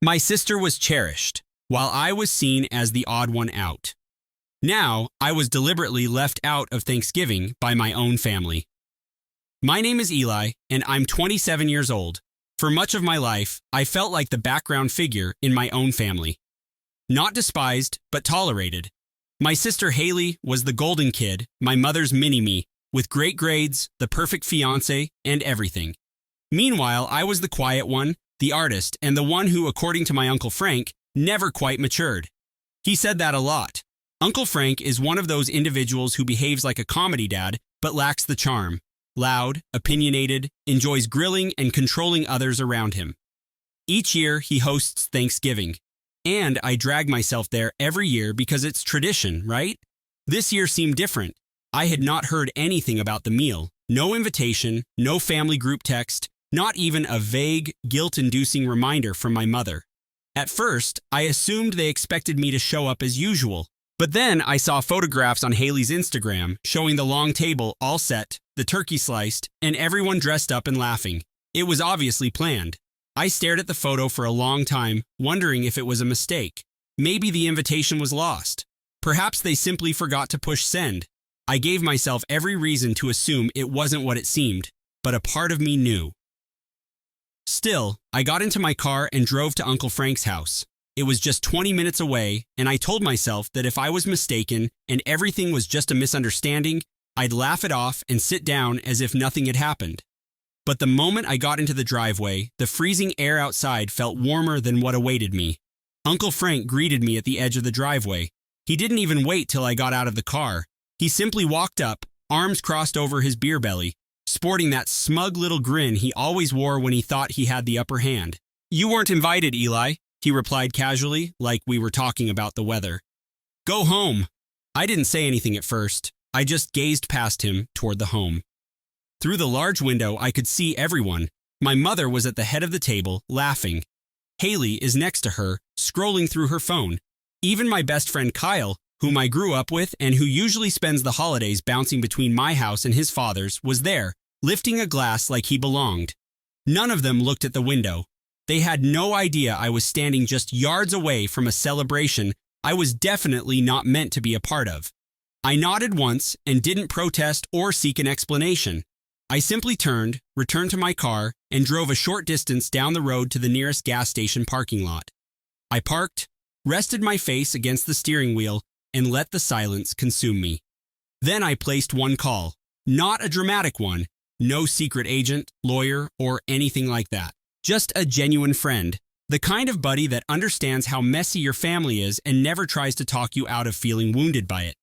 My sister was cherished, while I was seen as the odd one out. Now, I was deliberately left out of Thanksgiving by my own family. My name is Eli, and I'm 27 years old. For much of my life, I felt like the background figure in my own family. Not despised, but tolerated. My sister Haley was the golden kid, my mother's mini-me, with great grades, the perfect fiancé, and everything. Meanwhile, I was the quiet one, the artist, and the one who, according to my Uncle Frank, never quite matured. He said that a lot. Uncle Frank is one of those individuals who behaves like a comedy dad, but lacks the charm. Loud, opinionated, enjoys grilling and controlling others around him. Each year, he hosts Thanksgiving. And I drag myself there every year because it's tradition, right? This year seemed different. I had not heard anything about the meal. No invitation, no family group text, not even a vague, guilt-inducing reminder from my mother. At first, I assumed they expected me to show up as usual. But then I saw photographs on Haley's Instagram showing the long table all set, the turkey sliced, and everyone dressed up and laughing. It was obviously planned. I stared at the photo for a long time, wondering if it was a mistake. Maybe the invitation was lost. Perhaps they simply forgot to push send. I gave myself every reason to assume it wasn't what it seemed, but a part of me knew. Still, I got into my car and drove to Uncle Frank's house. It was just 20 minutes away, and I told myself that if I was mistaken and everything was just a misunderstanding, I'd laugh it off and sit down as if nothing had happened. But the moment I got into the driveway, the freezing air outside felt warmer than what awaited me. Uncle Frank greeted me at the edge of the driveway. He didn't even wait till I got out of the car. He simply walked up, arms crossed over his beer belly, sporting that smug little grin he always wore when he thought he had the upper hand. "You weren't invited, Eli," he replied casually, like we were talking about the weather. "Go home." I didn't say anything at first. I just gazed past him toward the home. Through the large window, I could see everyone. My mother was at the head of the table, laughing. Haley is next to her, scrolling through her phone. Even my best friend Kyle, whom I grew up with and who usually spends the holidays bouncing between my house and his father's, was there, lifting a glass like he belonged. None of them looked at the window. They had no idea I was standing just yards away from a celebration I was definitely not meant to be a part of. I nodded once and didn't protest or seek an explanation. I simply turned, returned to my car, and drove a short distance down the road to the nearest gas station parking lot. I parked, rested my face against the steering wheel, and let the silence consume me. Then I placed one call. Not a dramatic one. No secret agent, lawyer, or anything like that. Just a genuine friend. The kind of buddy that understands how messy your family is and never tries to talk you out of feeling wounded by it.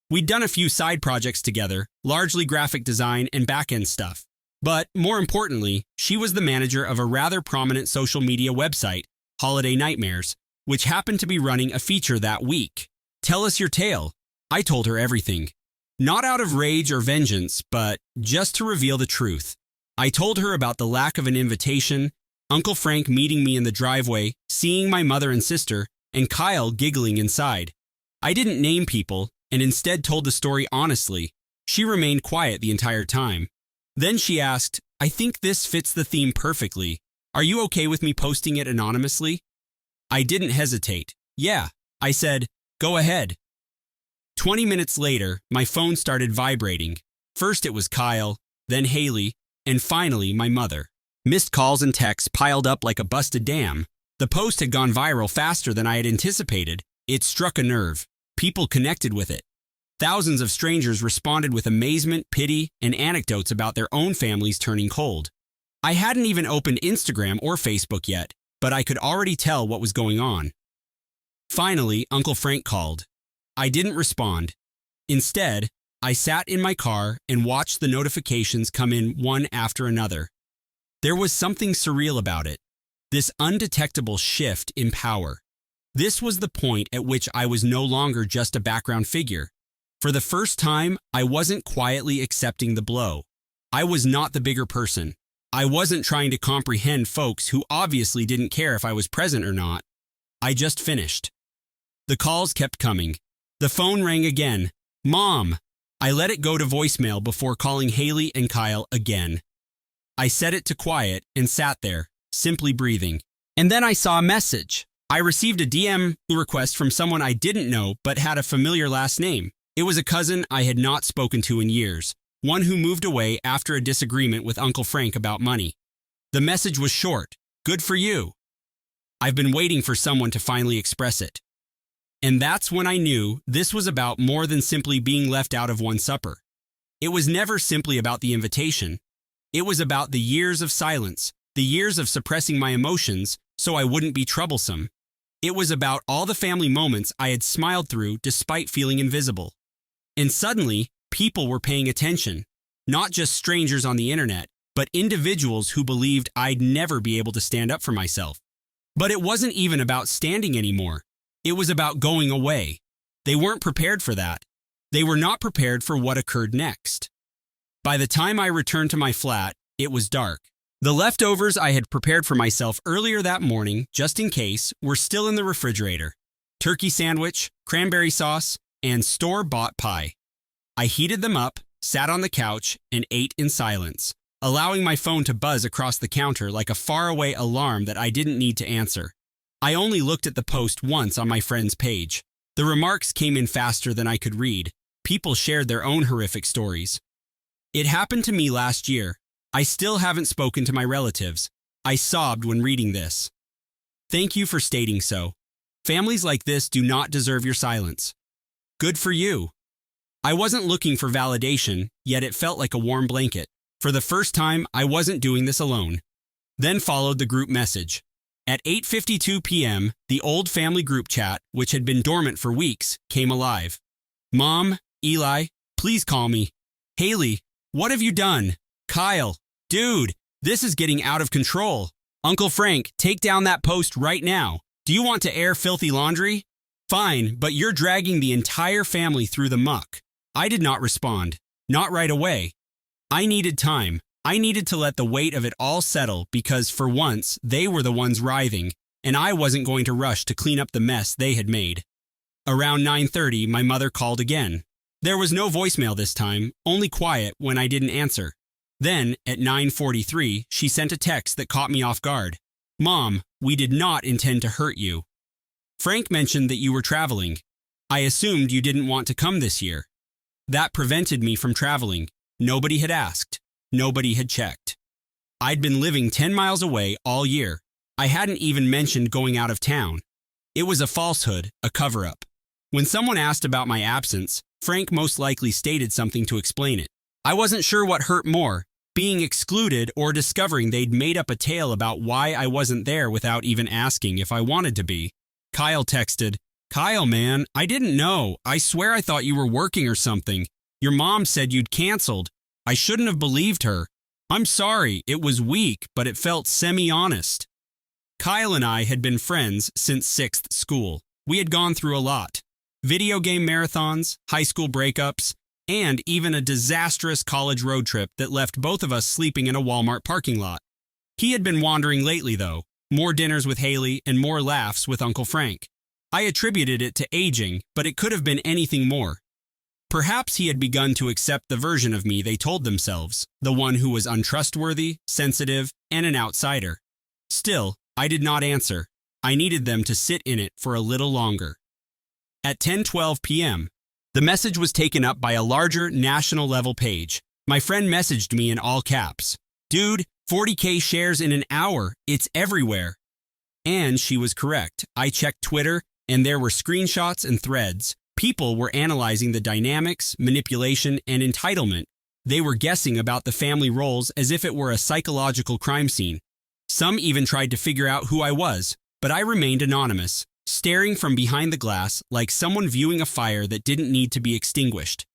We'd done a few side projects together, largely graphic design and back-end stuff. But more importantly, she was the manager of a rather prominent social media website, Holiday Nightmares, which happened to be running a feature that week. "Tell us your tale." I told her everything. Not out of rage or vengeance, but just to reveal the truth. I told her about the lack of an invitation, Uncle Frank meeting me in the driveway, seeing my mother and sister, and Kyle giggling inside. I didn't name people, and instead told the story honestly. She remained quiet the entire time. Then she asked, "I think this fits the theme perfectly. Are you okay with me posting it anonymously?" I didn't hesitate. "Yeah," I said, "go ahead." 20 minutes later, my phone started vibrating. First it was Kyle, then Haley, and finally my mother. Missed calls and texts piled up like a busted dam. The post had gone viral faster than I had anticipated. It struck a nerve. People connected with it. Thousands of strangers responded with amazement, pity, and anecdotes about their own families turning cold. I hadn't even opened Instagram or Facebook yet, but I could already tell what was going on. Finally, Uncle Frank called. I didn't respond. Instead, I sat in my car and watched the notifications come in one after another. There was something surreal about it, this undetectable shift in power. This was the point at which I was no longer just a background figure. For the first time, I wasn't quietly accepting the blow. I was not the bigger person. I wasn't trying to comprehend folks who obviously didn't care if I was present or not. I just finished. The calls kept coming. The phone rang again. "Mom!" I let it go to voicemail before calling Haley and Kyle again. I set it to quiet and sat there, simply breathing. And then I saw a message. I received a DM request from someone I didn't know but had a familiar last name. It was a cousin I had not spoken to in years, one who moved away after a disagreement with Uncle Frank about money. The message was short. Good for you. I've been waiting for someone to finally express it. And that's when I knew this was about more than simply being left out of one supper. It was never simply about the invitation. It was about the years of silence, the years of suppressing my emotions so I wouldn't be troublesome. It was about all the family moments I had smiled through despite feeling invisible. And suddenly, people were paying attention. Not just strangers on the internet, but individuals who believed I'd never be able to stand up for myself. But it wasn't even about standing anymore. It was about going away. They weren't prepared for that. They were not prepared for what occurred next. By the time I returned to my flat, it was dark. The leftovers I had prepared for myself earlier that morning, just in case, were still in the refrigerator. Turkey sandwich, cranberry sauce, and store-bought pie. I heated them up, sat on the couch, and ate in silence, allowing my phone to buzz across the counter like a faraway alarm that I didn't need to answer. I only looked at the post once on my friend's page. The remarks came in faster than I could read. People shared their own horrific stories. It happened to me last year. I still haven't spoken to my relatives. I sobbed when reading this. Thank you for stating so. Families like this do not deserve your silence. Good for you. I wasn't looking for validation, yet it felt like a warm blanket. For the first time, I wasn't doing this alone. Then followed the group message. At 8:52 p.m., the old family group chat, which had been dormant for weeks, came alive. Mom, Eli, please call me. Haley, what have you done? Kyle, dude, this is getting out of control. Uncle Frank, take down that post right now. Do you want to air filthy laundry? Fine, but you're dragging the entire family through the muck. I did not respond. Not right away. I needed time. I needed to let the weight of it all settle because, for once, they were the ones writhing, and I wasn't going to rush to clean up the mess they had made. Around 9:30, my mother called again. There was no voicemail this time, only quiet when I didn't answer. Then, at 9:43, she sent a text that caught me off guard. Mom, we did not intend to hurt you. Frank mentioned that you were traveling. I assumed you didn't want to come this year. That prevented me from traveling. Nobody had asked. Nobody had checked. I'd been living 10 miles away all year. I hadn't even mentioned going out of town. It was a falsehood, a cover-up. When someone asked about my absence, Frank most likely stated something to explain it. I wasn't sure what hurt more, being excluded or discovering they'd made up a tale about why I wasn't there without even asking if I wanted to be. Kyle texted, Kyle, man, I didn't know. I swear I thought you were working or something. Your mom said you'd canceled. I shouldn't have believed her. I'm sorry, it was weak, but it felt semi-honest. Kyle and I had been friends since 6th school. We had gone through a lot. Video game marathons, high school breakups, and even a disastrous college road trip that left both of us sleeping in a Walmart parking lot. He had been wandering lately, though. More dinners with Haley and more laughs with Uncle Frank. I attributed it to aging, but it could have been anything more. Perhaps he had begun to accept the version of me they told themselves, the one who was untrustworthy, sensitive, and an outsider. Still, I did not answer. I needed them to sit in it for a little longer. At 10:12 p.m., the message was taken up by a larger national-level page. My friend messaged me in all caps. Dude, 40K shares in an hour. It's everywhere. And she was correct. I checked Twitter, and there were screenshots and threads. People were analyzing the dynamics, manipulation, and entitlement. They were guessing about the family roles as if it were a psychological crime scene. Some even tried to figure out who I was, but I remained anonymous, staring from behind the glass like someone viewing a fire that didn't need to be extinguished.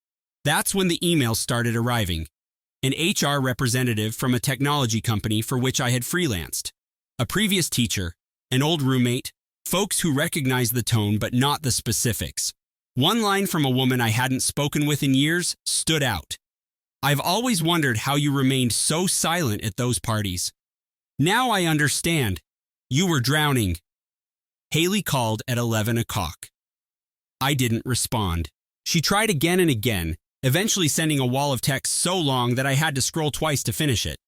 That's when the emails started arriving. An HR representative from a technology company for which I had freelanced. A previous teacher, an old roommate, folks who recognized the tone but not the specifics. One line from a woman I hadn't spoken with in years stood out. I've always wondered how you remained so silent at those parties. Now I understand. You were drowning. Haley called at 11 o'clock. I didn't respond. She tried again and again, eventually sending a wall of text so long that I had to scroll twice to finish it.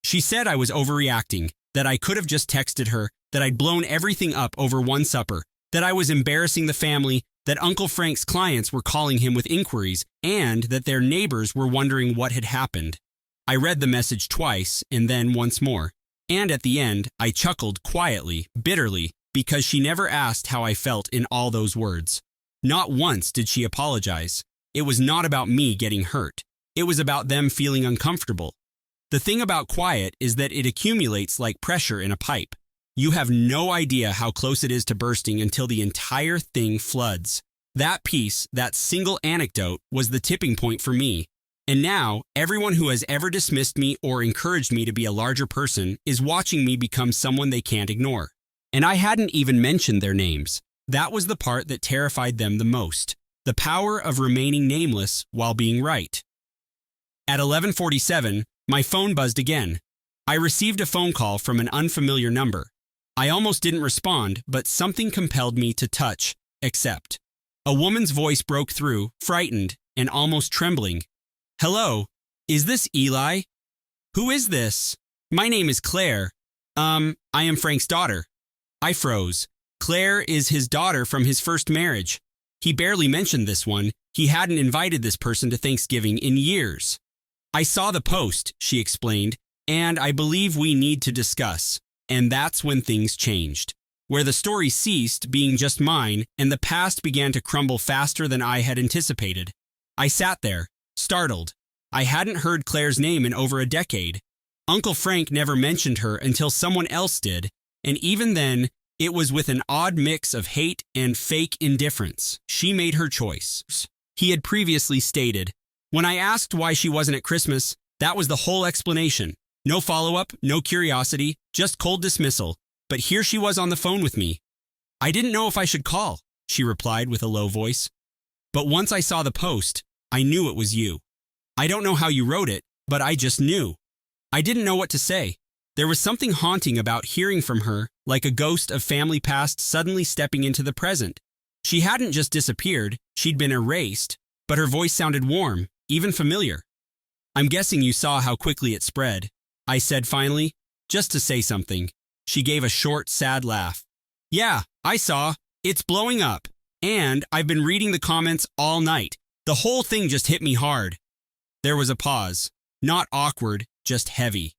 She said I was overreacting, that I could have just texted her, that I'd blown everything up over one supper, that I was embarrassing the family, that Uncle Frank's clients were calling him with inquiries, and that their neighbors were wondering what had happened. I read the message twice and then once more. And at the end, I chuckled quietly, bitterly, because she never asked how I felt in all those words. Not once did she apologize. It was not about me getting hurt. It was about them feeling uncomfortable. The thing about quiet is that it accumulates like pressure in a pipe. You have no idea how close it is to bursting until the entire thing floods. That piece, that single anecdote, was the tipping point for me. And now, everyone who has ever dismissed me or encouraged me to be a larger person is watching me become someone they can't ignore. And I hadn't even mentioned their names. That was the part that terrified them the most. The power of remaining nameless while being right. At 11:47, my phone buzzed again. I received a phone call from an unfamiliar number. I almost didn't respond, but something compelled me to touch, accept. A woman's voice broke through, frightened and almost trembling. "Hello, is this Eli? Who is this? My name is Claire. I am Frank's daughter." I froze. Claire is his daughter from his first marriage. He barely mentioned this one. He hadn't invited this person to Thanksgiving in years. "I saw the post," she explained, "and I believe we need to discuss." And that's when things changed. Where the story ceased being just mine and the past began to crumble faster than I had anticipated. I sat there, startled. I hadn't heard Claire's name in over a decade. Uncle Frank never mentioned her until someone else did, and even then, it was with an odd mix of hate and fake indifference. She made her choice. He had previously stated. When I asked why she wasn't at Christmas, that was the whole explanation. No follow-up, no curiosity, just cold dismissal. But here she was on the phone with me. "I didn't know if I should call," she replied with a low voice. "But once I saw the post, I knew it was you. I don't know how you wrote it, but I just knew." I didn't know what to say. There was something haunting about hearing from her, like a ghost of family past suddenly stepping into the present. She hadn't just disappeared, she'd been erased, but her voice sounded warm, even familiar. "I'm guessing you saw how quickly it spread," I said finally, just to say something. She gave a short, sad laugh. "Yeah, I saw. It's blowing up. And I've been reading the comments all night. The whole thing just hit me hard." There was a pause. Not awkward, just heavy.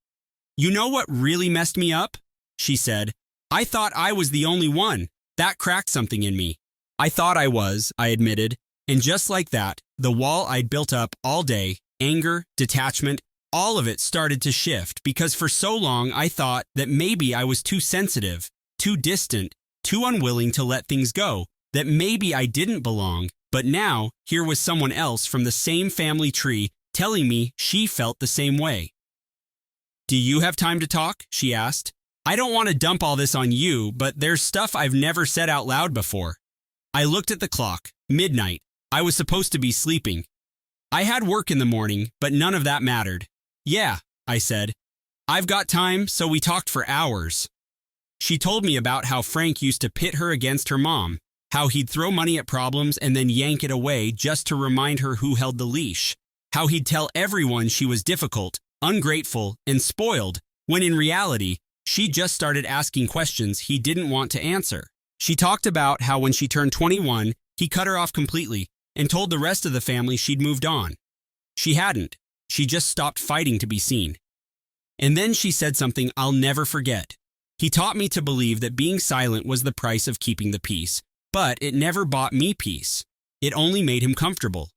"You know what really messed me up?" she said. "I thought I was the only one. That cracked something in me." "I thought I was," I admitted. And just like that, the wall I'd built up all day, anger, detachment, all of it started to shift because for so long I thought that maybe I was too sensitive, too distant, too unwilling to let things go, that maybe I didn't belong. But now, here was someone else from the same family tree telling me she felt the same way. "Do you have time to talk?" she asked. "I don't want to dump all this on you, but there's stuff I've never said out loud before." I looked at the clock. Midnight. I was supposed to be sleeping. I had work in the morning, but none of that mattered. "Yeah," I said. "I've got time, so we talked for hours." She told me about how Frank used to pit her against her mom, how he'd throw money at problems and then yank it away just to remind her who held the leash, how he'd tell everyone she was difficult, ungrateful, and spoiled, when in reality, she just started asking questions he didn't want to answer. She talked about how when she turned 21, he cut her off completely and told the rest of the family she'd moved on. She hadn't. She just stopped fighting to be seen. And then she said something I'll never forget. He taught me to believe that being silent was the price of keeping the peace, but it never bought me peace. It only made him comfortable.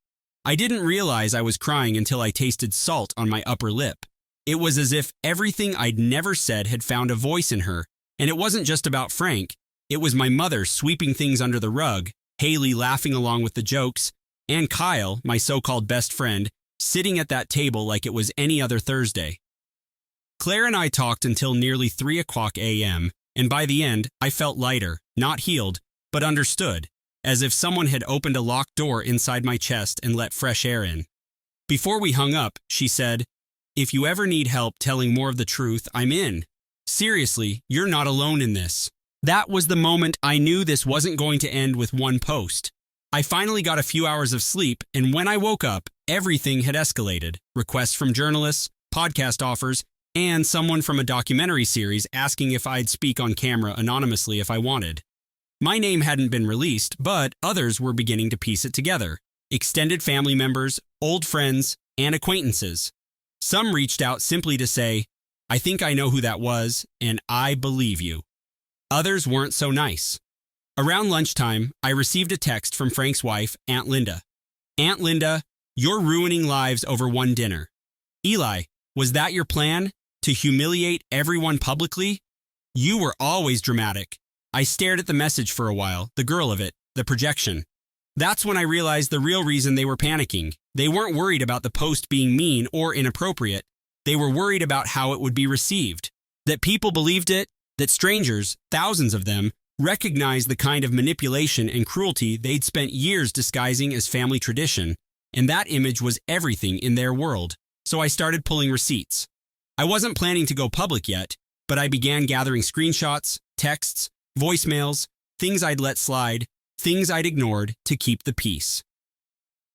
I didn't realize I was crying until I tasted salt on my upper lip. It was as if everything I'd never said had found a voice in her, and it wasn't just about Frank. It was my mother sweeping things under the rug, Haley laughing along with the jokes, and Kyle, my so-called best friend, sitting at that table like it was any other Thursday. Claire and I talked until nearly 3:00 a.m., and by the end, I felt lighter, not healed, but understood, as if someone had opened a locked door inside my chest and let fresh air in. Before we hung up, she said, "If you ever need help telling more of the truth, I'm in. Seriously, you're not alone in this." That was the moment I knew this wasn't going to end with one post. I finally got a few hours of sleep, and when I woke up, everything had escalated. Requests from journalists, podcast offers, and someone from a documentary series asking if I'd speak on camera anonymously if I wanted. My name hadn't been released, but others were beginning to piece it together. Extended family members, old friends, and acquaintances. Some reached out simply to say, "I think I know who that was, and I believe you." Others weren't so nice. Around lunchtime, I received a text from Frank's wife, Aunt Linda. "Aunt Linda, you're ruining lives over one dinner." "Eli, was that your plan? To humiliate everyone publicly? You were always dramatic." I stared at the message for a while, the girl of it, the projection. That's when I realized the real reason they were panicking. They weren't worried about the post being mean or inappropriate. They were worried about how it would be received. That people believed it, that strangers, thousands of them, recognized the kind of manipulation and cruelty they'd spent years disguising as family tradition, and that image was everything in their world. So I started pulling receipts. I wasn't planning to go public yet, but I began gathering screenshots, texts, voicemails, things I'd let slide, things I'd ignored to keep the peace.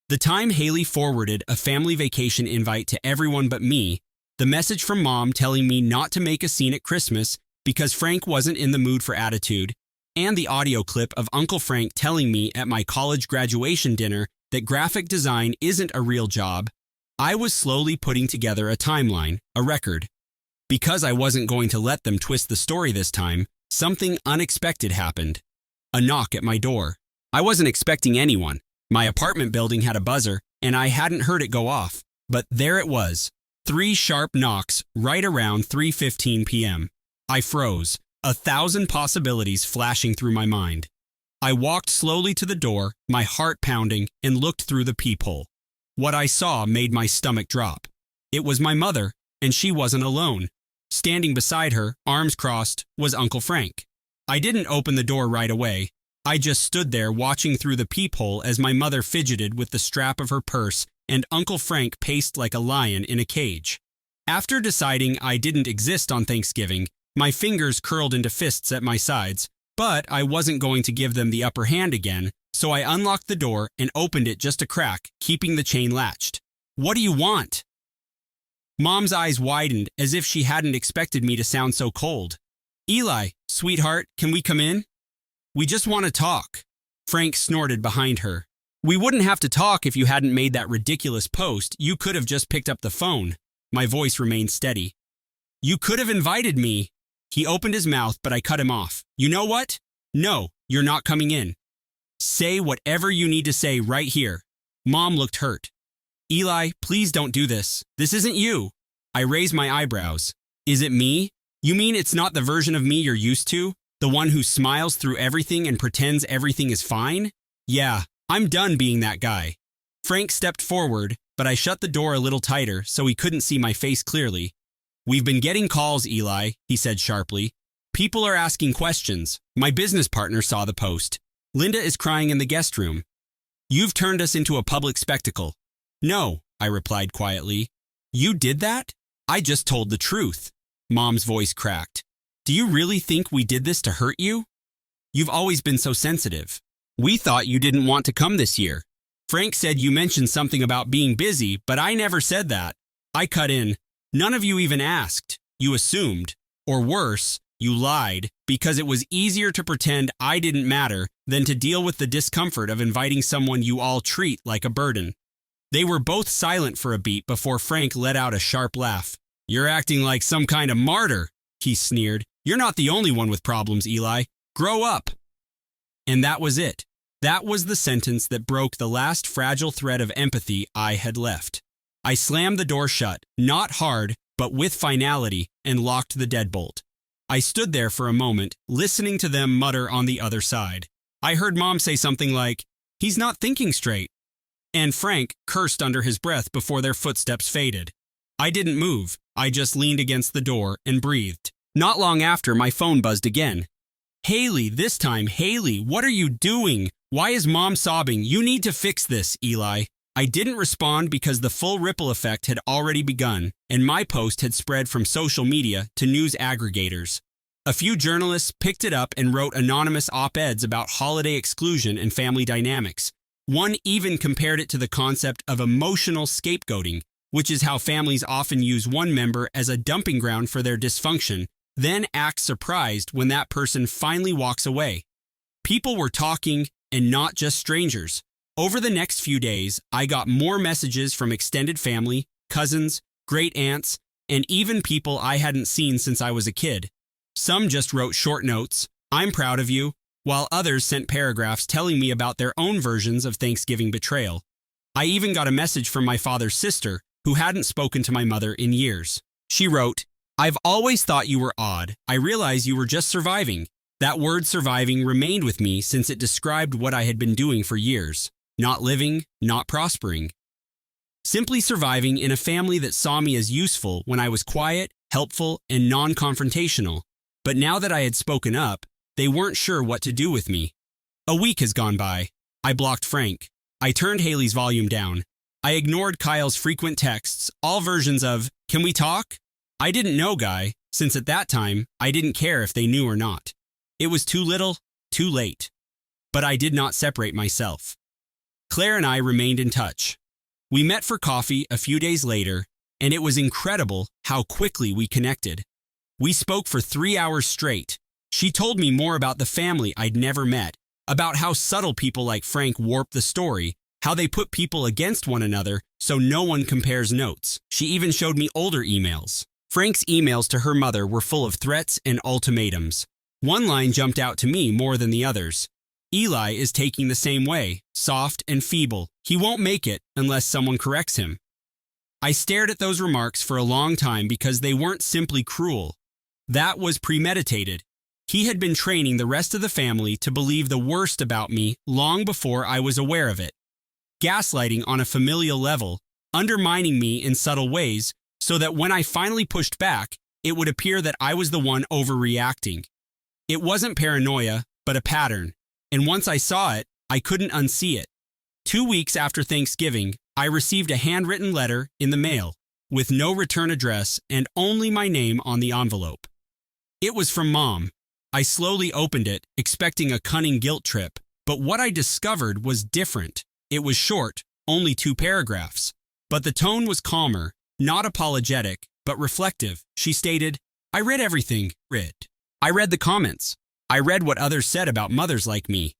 The time Haley forwarded a family vacation invite to everyone but me, the message from Mom telling me not to make a scene at Christmas because Frank wasn't in the mood for attitude, and the audio clip of Uncle Frank telling me at my college graduation dinner that graphic design isn't a real job, I was slowly putting together a timeline, a record. Because I wasn't going to let them twist the story this time, something unexpected happened. A knock at my door. I wasn't expecting anyone. My apartment building had a buzzer, and I hadn't heard it go off. But there it was. 3 sharp knocks right around 3:15 p.m. I froze, 1,000 possibilities flashing through my mind. I walked slowly to the door, my heart pounding, and looked through the peephole. What I saw made my stomach drop. It was my mother, and she wasn't alone. Standing beside her, arms crossed, was Uncle Frank. I didn't open the door right away. I just stood there watching through the peephole as my mother fidgeted with the strap of her purse and Uncle Frank paced like a lion in a cage. After deciding I didn't exist on Thanksgiving, my fingers curled into fists at my sides, but I wasn't going to give them the upper hand again, so I unlocked the door and opened it just a crack, keeping the chain latched. "What do you want?" Mom's eyes widened as if she hadn't expected me to sound so cold. "Eli, sweetheart, can we come in?" "We just want to talk." Frank snorted behind her. "We wouldn't have to talk if you hadn't made that ridiculous post. You could have just picked up the phone." My voice remained steady. "You could have invited me." He opened his mouth, but I cut him off. "You know what? No, you're not coming in. Say whatever you need to say right here." Mom looked hurt. "Eli, please don't do this. This isn't you." I raised my eyebrows. "Is it me? You mean it's not the version of me you're used to? The one who smiles through everything and pretends everything is fine? Yeah, I'm done being that guy." Frank stepped forward, but I shut the door a little tighter so he couldn't see my face clearly. "We've been getting calls, Eli," he said sharply. "People are asking questions. My business partner saw the post. Linda is crying in the guest room. You've turned us into a public spectacle." "No," I replied quietly. "You did that?" "I just told the truth." Mom's voice cracked. "Do you really think we did this to hurt you? You've always been so sensitive. We thought you didn't want to come this year. Frank said you mentioned something about being busy, but I never said that." I cut in. "None of you even asked. You assumed. Or worse, you lied, because it was easier to pretend I didn't matter than to deal with the discomfort of inviting someone you all treat like a burden." They were both silent for a beat before Frank let out a sharp laugh. "You're acting like some kind of martyr," he sneered. "You're not the only one with problems, Eli. Grow up." And that was it. That was the sentence that broke the last fragile thread of empathy I had left. I slammed the door shut, not hard, but with finality, and locked the deadbolt. I stood there for a moment, listening to them mutter on the other side. I heard Mom say something like, "He's not thinking straight." And Frank cursed under his breath before their footsteps faded. I didn't move. I just leaned against the door and breathed. Not long after, my phone buzzed again. "Haley, this time, Haley, what are you doing? Why is Mom sobbing? You need to fix this, Eli." I didn't respond because the full ripple effect had already begun, and my post had spread from social media to news aggregators. A few journalists picked it up and wrote anonymous op-eds about holiday exclusion and family dynamics. One even compared it to the concept of emotional scapegoating, which is how families often use one member as a dumping ground for their dysfunction, then act surprised when that person finally walks away. People were talking, and not just strangers. Over the next few days, I got more messages from extended family, cousins, great aunts, and even people I hadn't seen since I was a kid. Some just wrote short notes, "I'm proud of you," while others sent paragraphs telling me about their own versions of Thanksgiving betrayal. I even got a message from my father's sister, who hadn't spoken to my mother in years. She wrote, "I've always thought you were odd. I realize you were just surviving." That word surviving remained with me since it described what I had been doing for years. Not living, not prospering. Simply surviving in a family that saw me as useful when I was quiet, helpful, and non-confrontational. But now that I had spoken up, they weren't sure what to do with me. A week has gone by. I blocked Frank. I turned Haley's volume down. I ignored Kyle's frequent texts, all versions of, "Can we talk?" I didn't know Guy, since at that time, I didn't care if they knew or not. It was too little, too late. But I did not separate myself. Claire and I remained in touch. We met for coffee a few days later, and it was incredible how quickly we connected. We spoke for 3 hours straight. She told me more about the family I'd never met, about how subtle people like Frank warp the story, how they put people against one another so no one compares notes. She even showed me older emails. Frank's emails to her mother were full of threats and ultimatums. One line jumped out to me more than the others. "Eli is taking the same way, soft and feeble. He won't make it unless someone corrects him." I stared at those remarks for a long time because they weren't simply cruel. That was premeditated. He had been training the rest of the family to believe the worst about me long before I was aware of it. Gaslighting on a familial level, undermining me in subtle ways, so that when I finally pushed back, it would appear that I was the one overreacting. It wasn't paranoia, but a pattern. And once I saw it, I couldn't unsee it. 2 weeks after Thanksgiving, I received a handwritten letter in the mail, with no return address and only my name on the envelope. It was from Mom. I slowly opened it, expecting a cunning guilt trip, but what I discovered was different. It was short, only 2 paragraphs. But the tone was calmer, not apologetic, but reflective. She stated, "I read everything, I read the comments. I read what others said about mothers like me.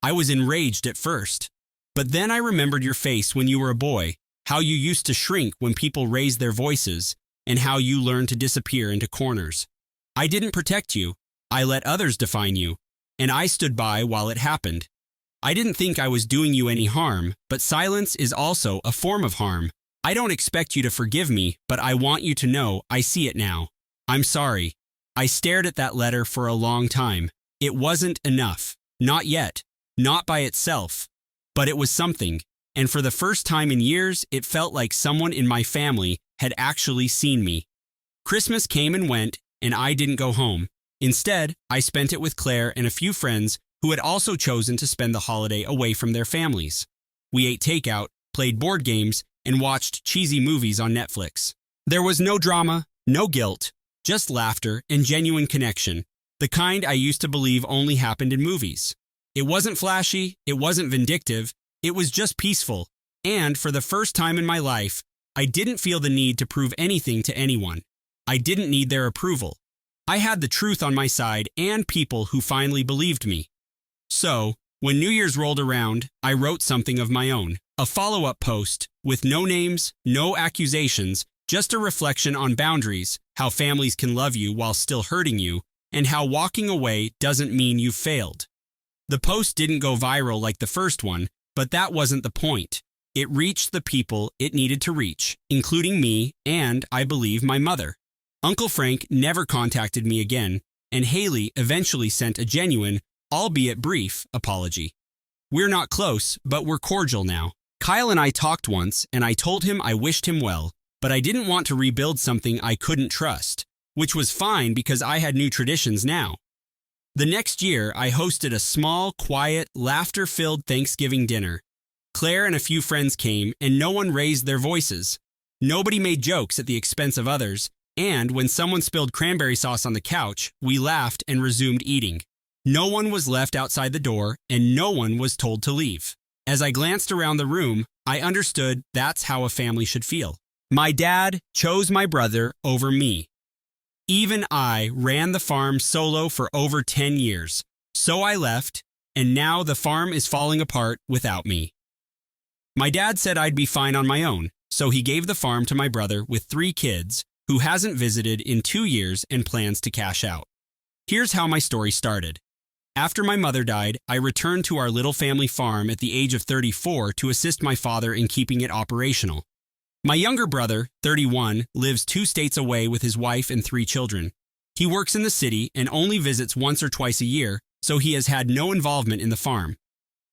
I was enraged at first. But then I remembered your face when you were a boy, how you used to shrink when people raised their voices, and how you learned to disappear into corners. I didn't protect you. I let others define you, and I stood by while it happened. I didn't think I was doing you any harm, but silence is also a form of harm. I don't expect you to forgive me, but I want you to know I see it now. I'm sorry." I stared at that letter for a long time. It wasn't enough. Not yet. Not by itself. But it was something. And for the first time in years, it felt like someone in my family had actually seen me. Christmas came and went, and I didn't go home. Instead, I spent it with Claire and a few friends who had also chosen to spend the holiday away from their families. We ate takeout, played board games, and watched cheesy movies on Netflix. There was no drama, no guilt, just laughter and genuine connection, the kind I used to believe only happened in movies. It wasn't flashy, it wasn't vindictive, it was just peaceful, and for the first time in my life, I didn't feel the need to prove anything to anyone. I didn't need their approval. I had the truth on my side and people who finally believed me. So, when New Year's rolled around, I wrote something of my own, a follow-up post with no names, no accusations, just a reflection on boundaries, how families can love you while still hurting you, and how walking away doesn't mean you've failed. The post didn't go viral like the first one, but that wasn't the point. It reached the people it needed to reach, including me and, I believe, my mother. Uncle Frank never contacted me again, and Haley eventually sent a genuine, albeit brief, apology. We're not close, but we're cordial now. Kyle and I talked once, and I told him I wished him well, but I didn't want to rebuild something I couldn't trust, which was fine because I had new traditions now. The next year, I hosted a small, quiet, laughter-filled Thanksgiving dinner. Claire and a few friends came, and no one raised their voices. Nobody made jokes at the expense of others, and when someone spilled cranberry sauce on the couch, we laughed and resumed eating. No one was left outside the door, and no one was told to leave. As I glanced around the room, I understood that's how a family should feel. My dad chose my brother over me. Even I ran the farm solo for over 10 years, so I left, and now the farm is falling apart without me. My dad said I'd be fine on my own, so he gave the farm to my brother with 3 kids, who hasn't visited in 2 years and plans to cash out. Here's how my story started. After my mother died, I returned to our little family farm at the age of 34 to assist my father in keeping it operational. My younger brother, 31, lives 2 states away with his wife and 3 children. He works in the city and only visits once or twice a year, so he has had no involvement in the farm.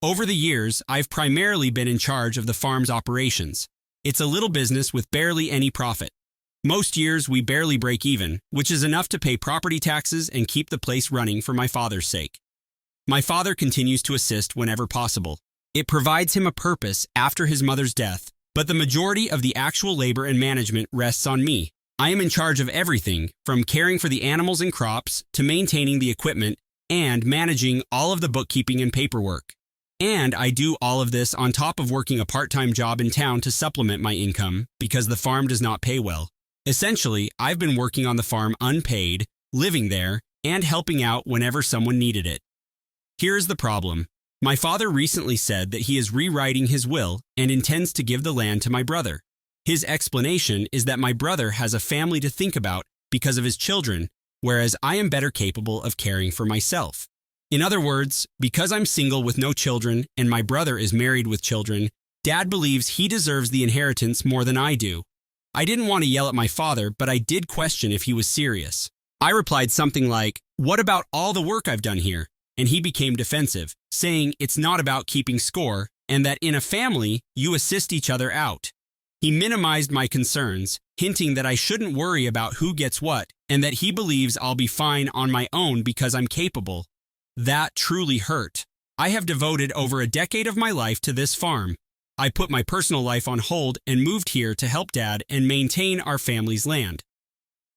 Over the years, I've primarily been in charge of the farm's operations. It's a little business with barely any profit. Most years, we barely break even, which is enough to pay property taxes and keep the place running for my father's sake. My father continues to assist whenever possible. It provides him a purpose after his mother's death, but the majority of the actual labor and management rests on me. I am in charge of everything, from caring for the animals and crops to maintaining the equipment and managing all of the bookkeeping and paperwork. And I do all of this on top of working a part-time job in town to supplement my income because the farm does not pay well. Essentially, I've been working on the farm unpaid, living there, and helping out whenever someone needed it. Here's the problem. My father recently said that he is rewriting his will and intends to give the land to my brother. His explanation is that my brother has a family to think about because of his children, whereas I am better capable of caring for myself. In other words, because I'm single with no children and my brother is married with children, Dad believes he deserves the inheritance more than I do. I didn't want to yell at my father, but I did question if he was serious. I replied something like, "What about all the work I've done here?" And he became defensive, saying it's not about keeping score and that in a family, you assist each other out. He minimized my concerns, hinting that I shouldn't worry about who gets what and that he believes I'll be fine on my own because I'm capable. That truly hurt. I have devoted over a decade of my life to this farm. I put my personal life on hold and moved here to help Dad and maintain our family's land.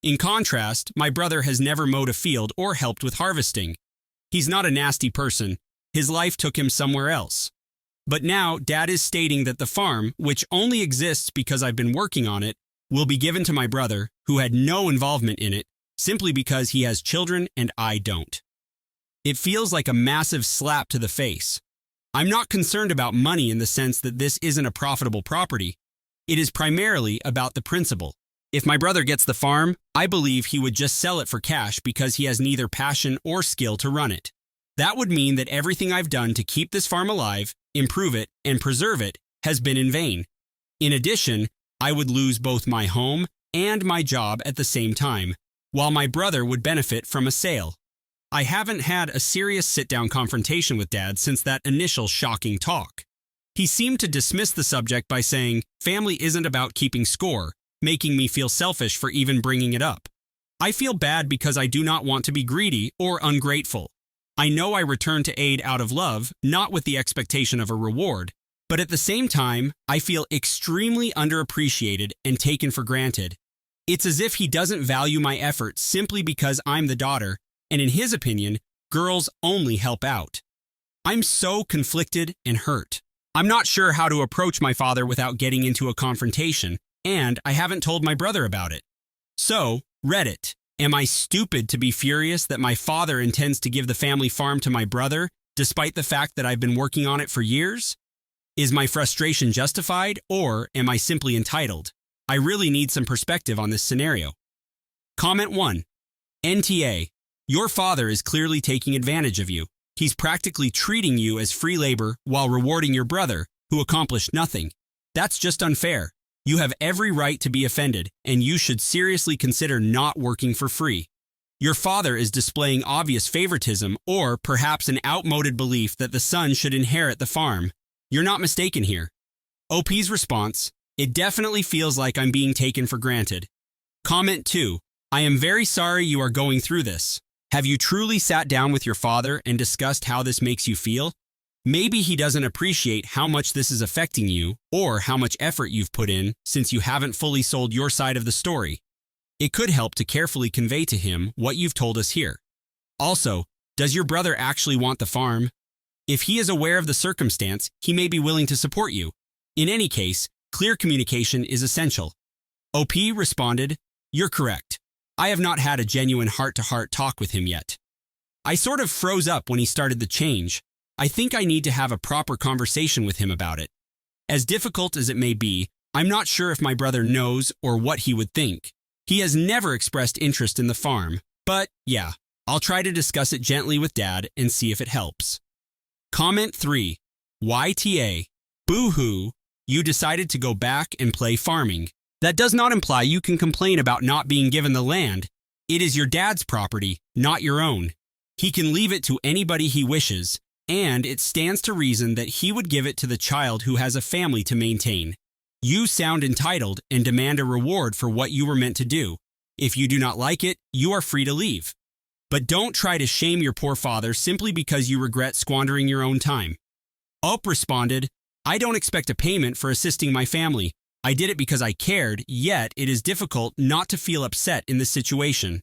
In contrast, my brother has never mowed a field or helped with harvesting. He's not a nasty person. His life took him somewhere else. But now, Dad is stating that the farm, which only exists because I've been working on it, will be given to my brother, who had no involvement in it, simply because he has children and I don't. It feels like a massive slap to the face. I'm not concerned about money in the sense that this isn't a profitable property. It is primarily about the principle. If my brother gets the farm, I believe he would just sell it for cash because he has neither passion or skill to run it. That would mean that everything I've done to keep this farm alive, improve it, and preserve it has been in vain. In addition, I would lose both my home and my job at the same time, while my brother would benefit from a sale. I haven't had a serious sit-down confrontation with Dad since that initial shocking talk. He seemed to dismiss the subject by saying, "Family isn't about keeping score," making me feel selfish for even bringing it up. I feel bad because I do not want to be greedy or ungrateful. I know I return to aid out of love, not with the expectation of a reward, but at the same time, I feel extremely underappreciated and taken for granted. It's as if he doesn't value my efforts simply because I'm the daughter, and in his opinion, girls only help out. I'm so conflicted and hurt. I'm not sure how to approach my father without getting into a confrontation, and I haven't told my brother about it. So, Reddit, am I stupid to be furious that my father intends to give the family farm to my brother, despite the fact that I've been working on it for years? Is my frustration justified, or am I simply entitled? I really need some perspective on this scenario. Comment 1. NTA. Your father is clearly taking advantage of you. He's practically treating you as free labor while rewarding your brother, who accomplished nothing. That's just unfair. You have every right to be offended, and you should seriously consider not working for free. Your father is displaying obvious favoritism or perhaps an outmoded belief that the son should inherit the farm. You're not mistaken here. OP's response: it definitely feels like I'm being taken for granted. Comment 2. I am very sorry you are going through this. Have you truly sat down with your father and discussed how this makes you feel? Maybe he doesn't appreciate how much this is affecting you or how much effort you've put in since you haven't fully sold your side of the story. It could help to carefully convey to him what you've told us here. Also, does your brother actually want the farm? If he is aware of the circumstance, he may be willing to support you. In any case, clear communication is essential. OP responded, "You're correct. I have not had a genuine heart-to-heart talk with him yet. I sort of froze up when he started the change. I think I need to have a proper conversation with him about it. As difficult as it may be, I'm not sure if my brother knows or what he would think. He has never expressed interest in the farm, but yeah, I'll try to discuss it gently with Dad and see if it helps." Comment 3. YTA. Boo-hoo, you decided to go back and play farming. That does not imply you can complain about not being given the land. It is your dad's property, not your own. He can leave it to anybody he wishes, and it stands to reason that he would give it to the child who has a family to maintain. You sound entitled and demand a reward for what you were meant to do. If you do not like it, you are free to leave. But don't try to shame your poor father simply because you regret squandering your own time. Up responded, "I don't expect a payment for assisting my family. I did it because I cared, yet it is difficult not to feel upset in this situation.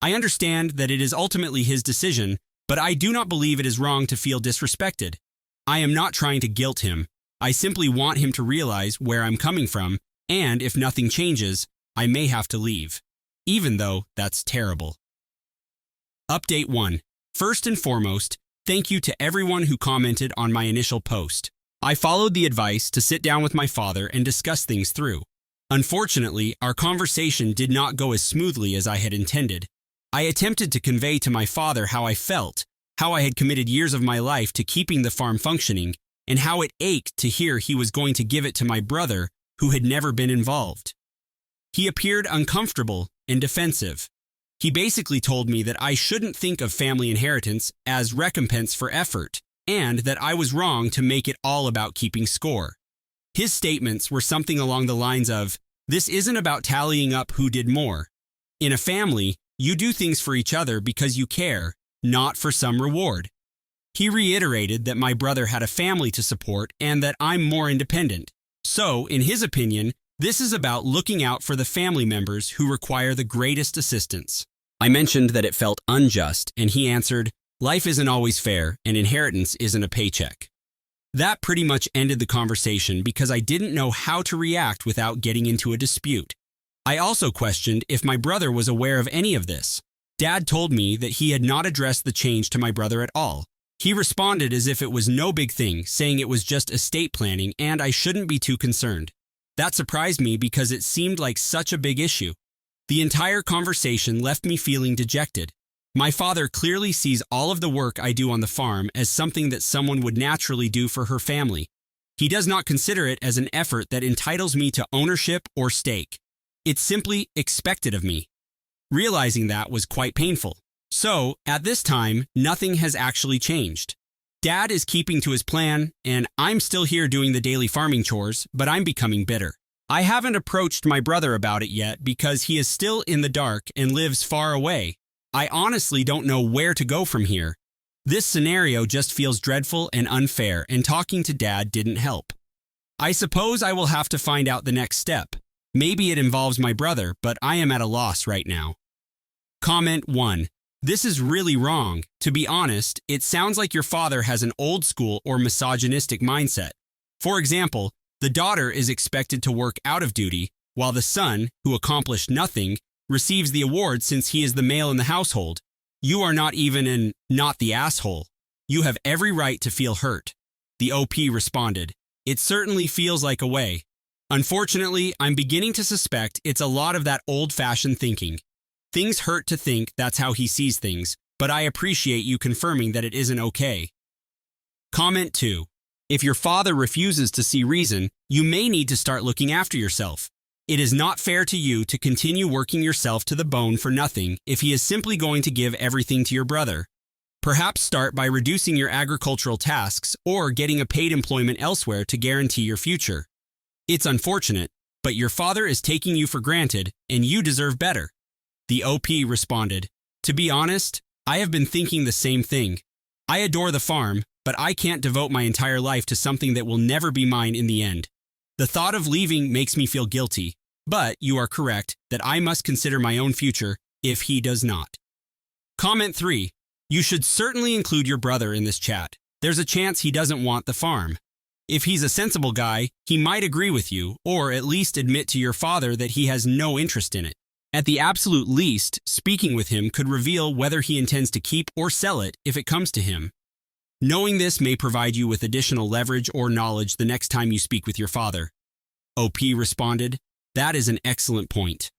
I understand that it is ultimately his decision, but I do not believe it is wrong to feel disrespected. I am not trying to guilt him. I simply want him to realize where I'm coming from, and if nothing changes, I may have to leave. Even though that's terrible." Update 1. First and foremost, thank you to everyone who commented on my initial post. I followed the advice to sit down with my father and discuss things through. Unfortunately, our conversation did not go as smoothly as I had intended. I attempted to convey to my father how I felt, how I had committed years of my life to keeping the farm functioning, and how it ached to hear he was going to give it to my brother who had never been involved. He appeared uncomfortable and defensive. He basically told me that I shouldn't think of family inheritance as recompense for effort, and that I was wrong to make it all about keeping score. His statements were something along the lines of, "This isn't about tallying up who did more. In a family, you do things for each other because you care, not for some reward." He reiterated that my brother had a family to support and that I'm more independent. So, in his opinion, this is about looking out for the family members who require the greatest assistance. I mentioned that it felt unjust, and he answered, "Life isn't always fair, and inheritance isn't a paycheck." That pretty much ended the conversation because I didn't know how to react without getting into a dispute. I also questioned if my brother was aware of any of this. Dad told me that he had not addressed the change to my brother at all. He responded as if it was no big thing, saying it was just estate planning and I shouldn't be too concerned. That surprised me because it seemed like such a big issue. The entire conversation left me feeling dejected. My father clearly sees all of the work I do on the farm as something that someone would naturally do for her family. He does not consider it as an effort that entitles me to ownership or stake. It's simply expected of me. Realizing that was quite painful. So, at this time, nothing has actually changed. Dad is keeping to his plan, and I'm still here doing the daily farming chores, but I'm becoming bitter. I haven't approached my brother about it yet because he is still in the dark and lives far away. I honestly don't know where to go from here. This scenario just feels dreadful and unfair, and talking to Dad didn't help. I suppose I will have to find out the next step. Maybe it involves my brother, but I am at a loss right now. Comment 1. This is really wrong. To be honest, it sounds like your father has an old school or misogynistic mindset. For example, the daughter is expected to work out of duty, while the son, who accomplished nothing, receives the award since he is the male in the household. You are not even not the asshole. You have every right to feel hurt. The OP responded, "It certainly feels like a way. Unfortunately, I'm beginning to suspect it's a lot of that old-fashioned thinking. Things hurt to think that's how he sees things, but I appreciate you confirming that it isn't okay." Comment 2. If your father refuses to see reason, you may need to start looking after yourself. It is not fair to you to continue working yourself to the bone for nothing if he is simply going to give everything to your brother. Perhaps start by reducing your agricultural tasks or getting a paid employment elsewhere to guarantee your future. It's unfortunate, but your father is taking you for granted and you deserve better. The OP responded, "To be honest, I have been thinking the same thing. I adore the farm, but I can't devote my entire life to something that will never be mine in the end. The thought of leaving makes me feel guilty, but you are correct that I must consider my own future if he does not." Comment 3. You should certainly include your brother in this chat. There's a chance he doesn't want the farm. If he's a sensible guy, he might agree with you, or at least admit to your father that he has no interest in it. At the absolute least, speaking with him could reveal whether he intends to keep or sell it if it comes to him. Knowing this may provide you with additional leverage or knowledge the next time you speak with your father. OP responded, "That is an excellent point.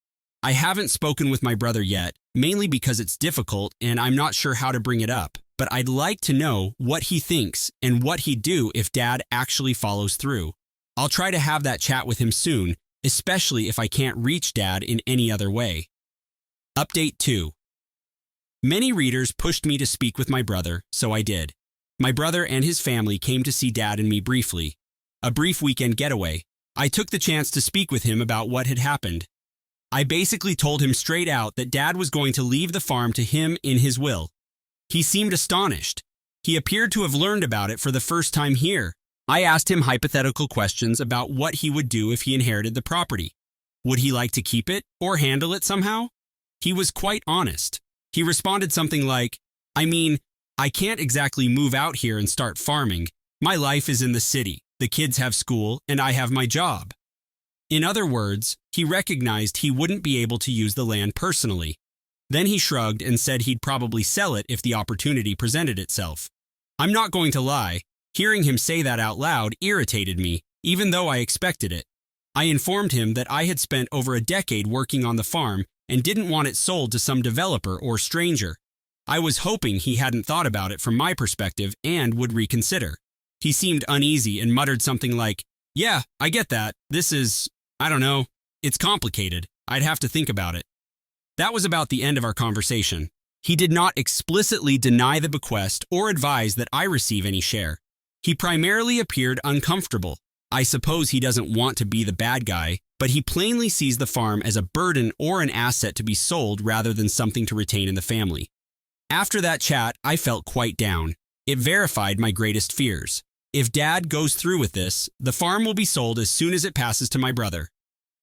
I haven't spoken with my brother yet, mainly because it's difficult and I'm not sure how to bring it up, but I'd like to know what he thinks and what he'd do if Dad actually follows through. I'll try to have that chat with him soon, especially if I can't reach Dad in any other way." Update 2. Many readers pushed me to speak with my brother, so I did. My brother and his family came to see Dad and me briefly. A brief weekend getaway. I took the chance to speak with him about what had happened. I basically told him straight out that Dad was going to leave the farm to him in his will. He seemed astonished. He appeared to have learned about it for the first time here. I asked him hypothetical questions about what he would do if he inherited the property. Would he like to keep it or handle it somehow? He was quite honest. He responded something like, I can't exactly move out here and start farming. My life is in the city. The kids have school and I have my job." In other words, he recognized he wouldn't be able to use the land personally. Then he shrugged and said he'd probably sell it if the opportunity presented itself. I'm not going to lie, hearing him say that out loud irritated me, even though I expected it. I informed him that I had spent over a decade working on the farm and didn't want it sold to some developer or stranger. I was hoping he hadn't thought about it from my perspective and would reconsider. He seemed uneasy and muttered something like, "Yeah, I get that. This is, I don't know, it's complicated. I'd have to think about it." That was about the end of our conversation. He did not explicitly deny the bequest or advise that I receive any share. He primarily appeared uncomfortable. I suppose he doesn't want to be the bad guy, but he plainly sees the farm as a burden or an asset to be sold rather than something to retain in the family. After that chat, I felt quite down. It verified my greatest fears. If Dad goes through with this, the farm will be sold as soon as it passes to my brother.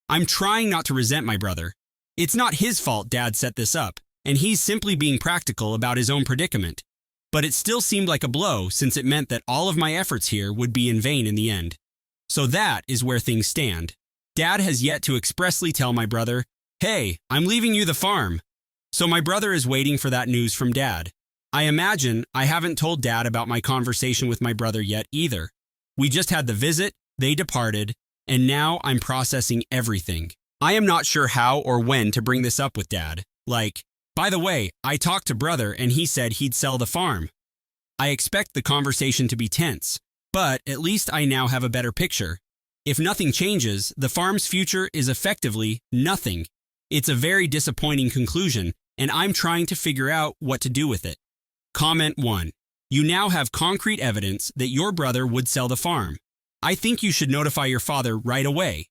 I'm trying not to resent my brother. It's not his fault Dad set this up, and he's simply being practical about his own predicament. But it still seemed like a blow since it meant that all of my efforts here would be in vain in the end. So that is where things stand. Dad has yet to expressly tell my brother, "Hey, I'm leaving you the farm." So my brother is waiting for that news from Dad. I imagine I haven't told Dad about my conversation with my brother yet either. We just had the visit, they departed, and now I'm processing everything. I am not sure how or when to bring this up with Dad. Like, "By the way, I talked to brother and he said he'd sell the farm." I expect the conversation to be tense, but at least I now have a better picture. If nothing changes, the farm's future is effectively nothing. It's a very disappointing conclusion, and I'm trying to figure out what to do with it. Comment 1. You now have concrete evidence that your brother would sell the farm. I think you should notify your father right away.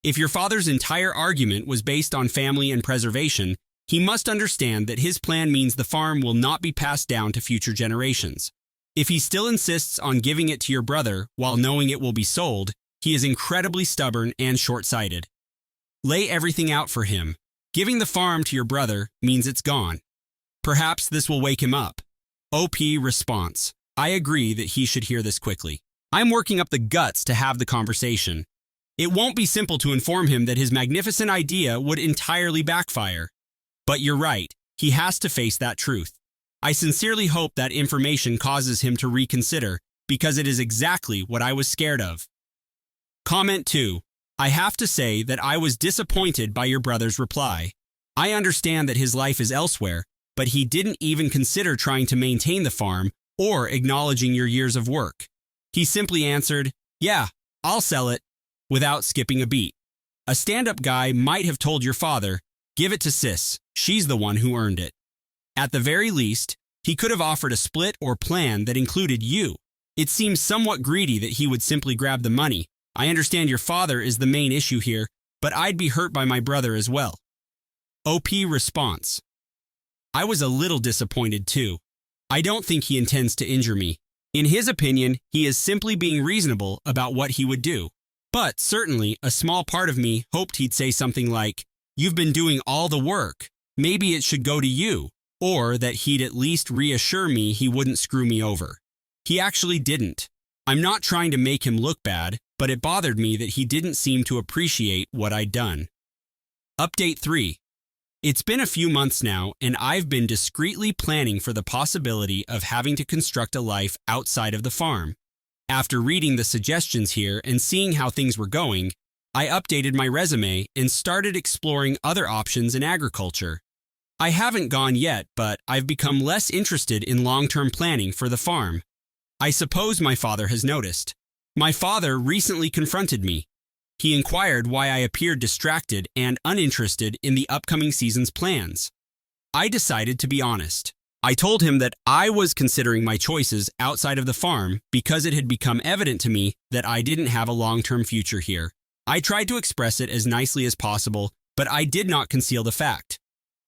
If your father's entire argument was based on family and preservation, he must understand that his plan means the farm will not be passed down to future generations. If he still insists on giving it to your brother while knowing it will be sold, he is incredibly stubborn and short-sighted. Lay everything out for him. Giving the farm to your brother means it's gone. Perhaps this will wake him up. OP response. I agree that he should hear this quickly. I'm working up the guts to have the conversation. It won't be simple to inform him that his magnificent idea would entirely backfire. But you're right, he has to face that truth. I sincerely hope that information causes him to reconsider, because it is exactly what I was scared of. Comment 2. I have to say that I was disappointed by your brother's reply. I understand that his life is elsewhere, but he didn't even consider trying to maintain the farm or acknowledging your years of work. He simply answered, "Yeah, I'll sell it," without skipping a beat. A stand-up guy might have told your father, "Give it to sis, she's the one who earned it." At the very least, he could have offered a split or plan that included you. It seems somewhat greedy that he would simply grab the money. I understand your father is the main issue here, but I'd be hurt by my brother as well. OP response. I was a little disappointed too. I don't think he intends to injure me. In his opinion, he is simply being reasonable about what he would do. But certainly, a small part of me hoped he'd say something like, "You've been doing all the work. Maybe it should go to you," or that he'd at least reassure me he wouldn't screw me over. He actually didn't. I'm not trying to make him look bad, but it bothered me that he didn't seem to appreciate what I'd done. Update 3. It's been a few months now, and I've been discreetly planning for the possibility of having to construct a life outside of the farm. After reading the suggestions here and seeing how things were going, I updated my resume and started exploring other options in agriculture. I haven't gone yet, but I've become less interested in long-term planning for the farm. I suppose my father has noticed. My father recently confronted me. He inquired why I appeared distracted and uninterested in the upcoming season's plans. I decided to be honest. I told him that I was considering my choices outside of the farm because it had become evident to me that I didn't have a long-term future here. I tried to express it as nicely as possible, but I did not conceal the fact.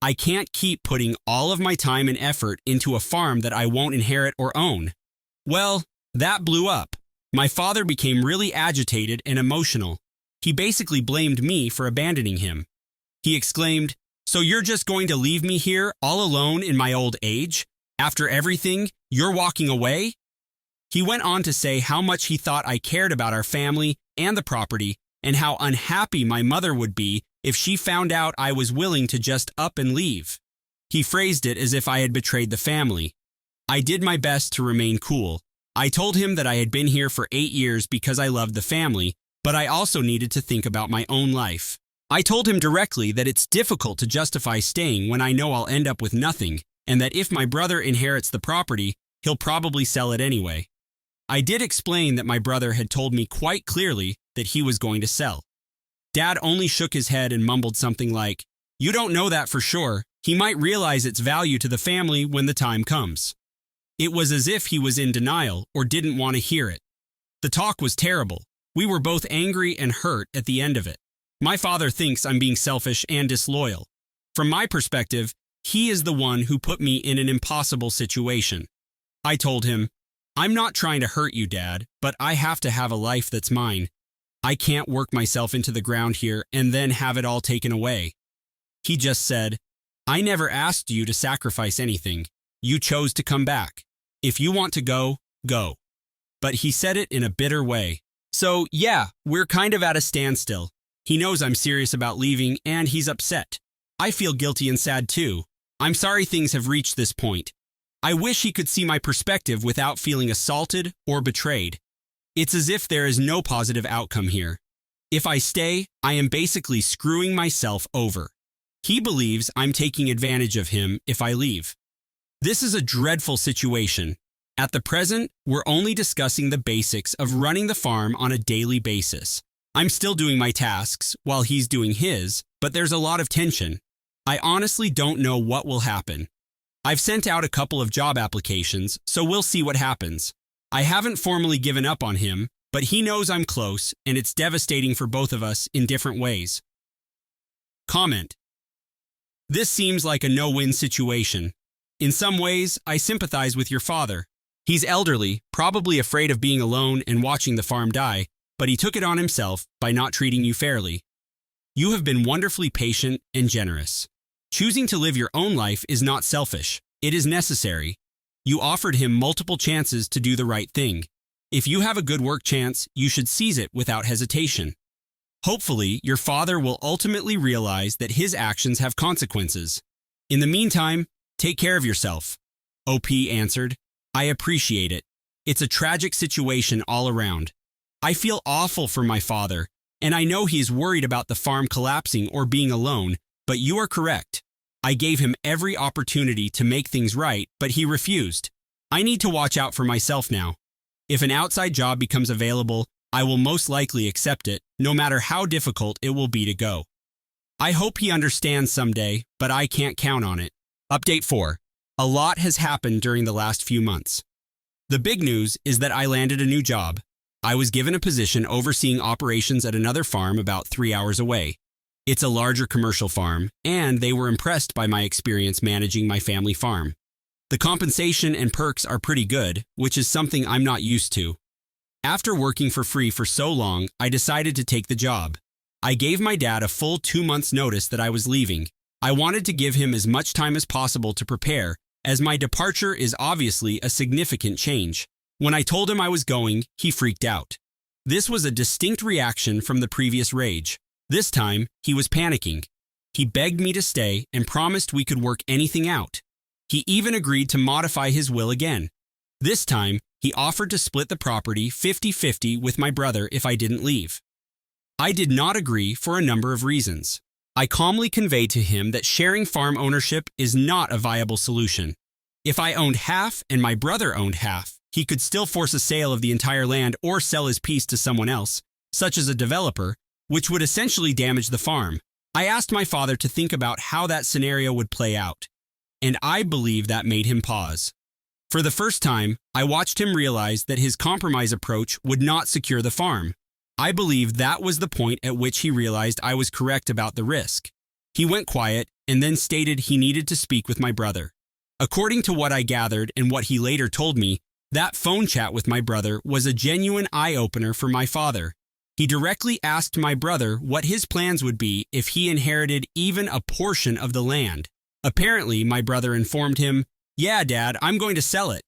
I can't keep putting all of my time and effort into a farm that I won't inherit or own. Well, that blew up. My father became really agitated and emotional. He basically blamed me for abandoning him. He exclaimed, "So you're just going to leave me here all alone in my old age? After everything, you're walking away?" He went on to say how much he thought I cared about our family and the property, and how unhappy my mother would be if she found out I was willing to just up and leave. He phrased it as if I had betrayed the family. I did my best to remain cool. I told him that I had been here for 8 years because I loved the family, but I also needed to think about my own life. I told him directly that it's difficult to justify staying when I know I'll end up with nothing, and that if my brother inherits the property, he'll probably sell it anyway. I did explain that my brother had told me quite clearly that he was going to sell. Dad only shook his head and mumbled something like, "You don't know that for sure. He might realize its value to the family when the time comes." It was as if he was in denial or didn't want to hear it. The talk was terrible. We were both angry and hurt at the end of it. My father thinks I'm being selfish and disloyal. From my perspective, he is the one who put me in an impossible situation. I told him, "I'm not trying to hurt you, Dad, but I have to have a life that's mine. I can't work myself into the ground here and then have it all taken away." He just said, "I never asked you to sacrifice anything. You chose to come back. If you want to go, go." But he said it in a bitter way. So yeah, we're kind of at a standstill. He knows I'm serious about leaving and he's upset. I feel guilty and sad too. I'm sorry things have reached this point. I wish he could see my perspective without feeling assaulted or betrayed. It's as if there is no positive outcome here. If I stay, I am basically screwing myself over. He believes I'm taking advantage of him if I leave. This is a dreadful situation. At the present, we're only discussing the basics of running the farm on a daily basis. I'm still doing my tasks while he's doing his, but there's a lot of tension. I honestly don't know what will happen. I've sent out a couple of job applications, so we'll see what happens. I haven't formally given up on him, but he knows I'm close, and it's devastating for both of us in different ways. Comment. This seems like a no-win situation. In some ways, I sympathize with your father. He's elderly, probably afraid of being alone and watching the farm die, but he took it on himself by not treating you fairly. You have been wonderfully patient and generous. Choosing to live your own life is not selfish. It is necessary. You offered him multiple chances to do the right thing. If you have a good work chance, you should seize it without hesitation. Hopefully, your father will ultimately realize that his actions have consequences. In the meantime, take care of yourself. OP answered, "I appreciate it. It's a tragic situation all around. I feel awful for my father, and I know he is worried about the farm collapsing or being alone, but you are correct. I gave him every opportunity to make things right, but he refused. I need to watch out for myself now. If an outside job becomes available, I will most likely accept it, no matter how difficult it will be to go. I hope he understands someday, but I can't count on it." Update 4. A lot has happened during the last few months. The big news is that I landed a new job. I was given a position overseeing operations at another farm about 3 hours away. It's a larger commercial farm, and they were impressed by my experience managing my family farm. The compensation and perks are pretty good, which is something I'm not used to. After working for free for so long, I decided to take the job. I gave my dad a full 2 months' notice that I was leaving. I wanted to give him as much time as possible to prepare, as my departure is obviously a significant change. When I told him I was going, he freaked out. This was a distinct reaction from the previous rage. This time, he was panicking. He begged me to stay and promised we could work anything out. He even agreed to modify his will again. This time, he offered to split the property 50-50 with my brother if I didn't leave. I did not agree for a number of reasons. I calmly conveyed to him that sharing farm ownership is not a viable solution. If I owned half and my brother owned half, he could still force a sale of the entire land or sell his piece to someone else, such as a developer, which would essentially damage the farm. I asked my father to think about how that scenario would play out, and I believe that made him pause. For the first time, I watched him realize that his compromise approach would not secure the farm. I believe that was the point at which he realized I was correct about the risk. He went quiet and then stated he needed to speak with my brother. According to what I gathered and what he later told me, that phone chat with my brother was a genuine eye-opener for my father. He directly asked my brother what his plans would be if he inherited even a portion of the land. Apparently, my brother informed him, "Yeah, Dad, I'm going to sell it."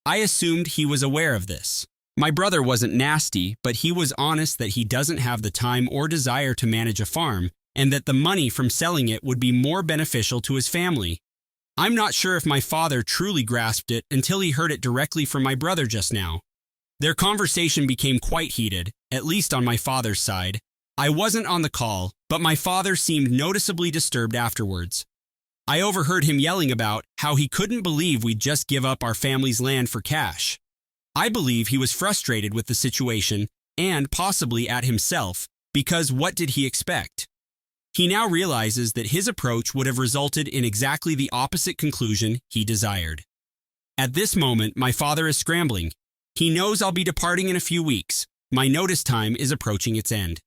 I assumed he was aware of this. My brother wasn't nasty, but he was honest that he doesn't have the time or desire to manage a farm, and that the money from selling it would be more beneficial to his family. I'm not sure if my father truly grasped it until he heard it directly from my brother just now. Their conversation became quite heated, at least on my father's side. I wasn't on the call, but my father seemed noticeably disturbed afterwards. I overheard him yelling about how he couldn't believe we'd just give up our family's land for cash. I believe he was frustrated with the situation and possibly at himself, because what did he expect? He now realizes that his approach would have resulted in exactly the opposite conclusion he desired. At this moment, my father is scrambling. He knows I'll be departing in a few weeks. My notice time is approaching its end.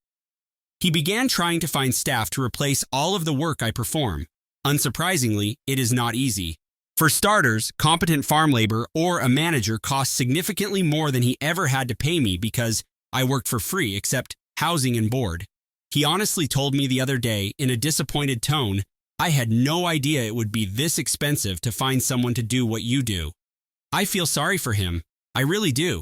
He began trying to find staff to replace all of the work I perform. Unsurprisingly, it is not easy. For starters, competent farm labor or a manager costs significantly more than he ever had to pay me because I worked for free except housing and board. He honestly told me the other day in a disappointed tone, "I had no idea it would be this expensive to find someone to do what you do." I feel sorry for him. I really do.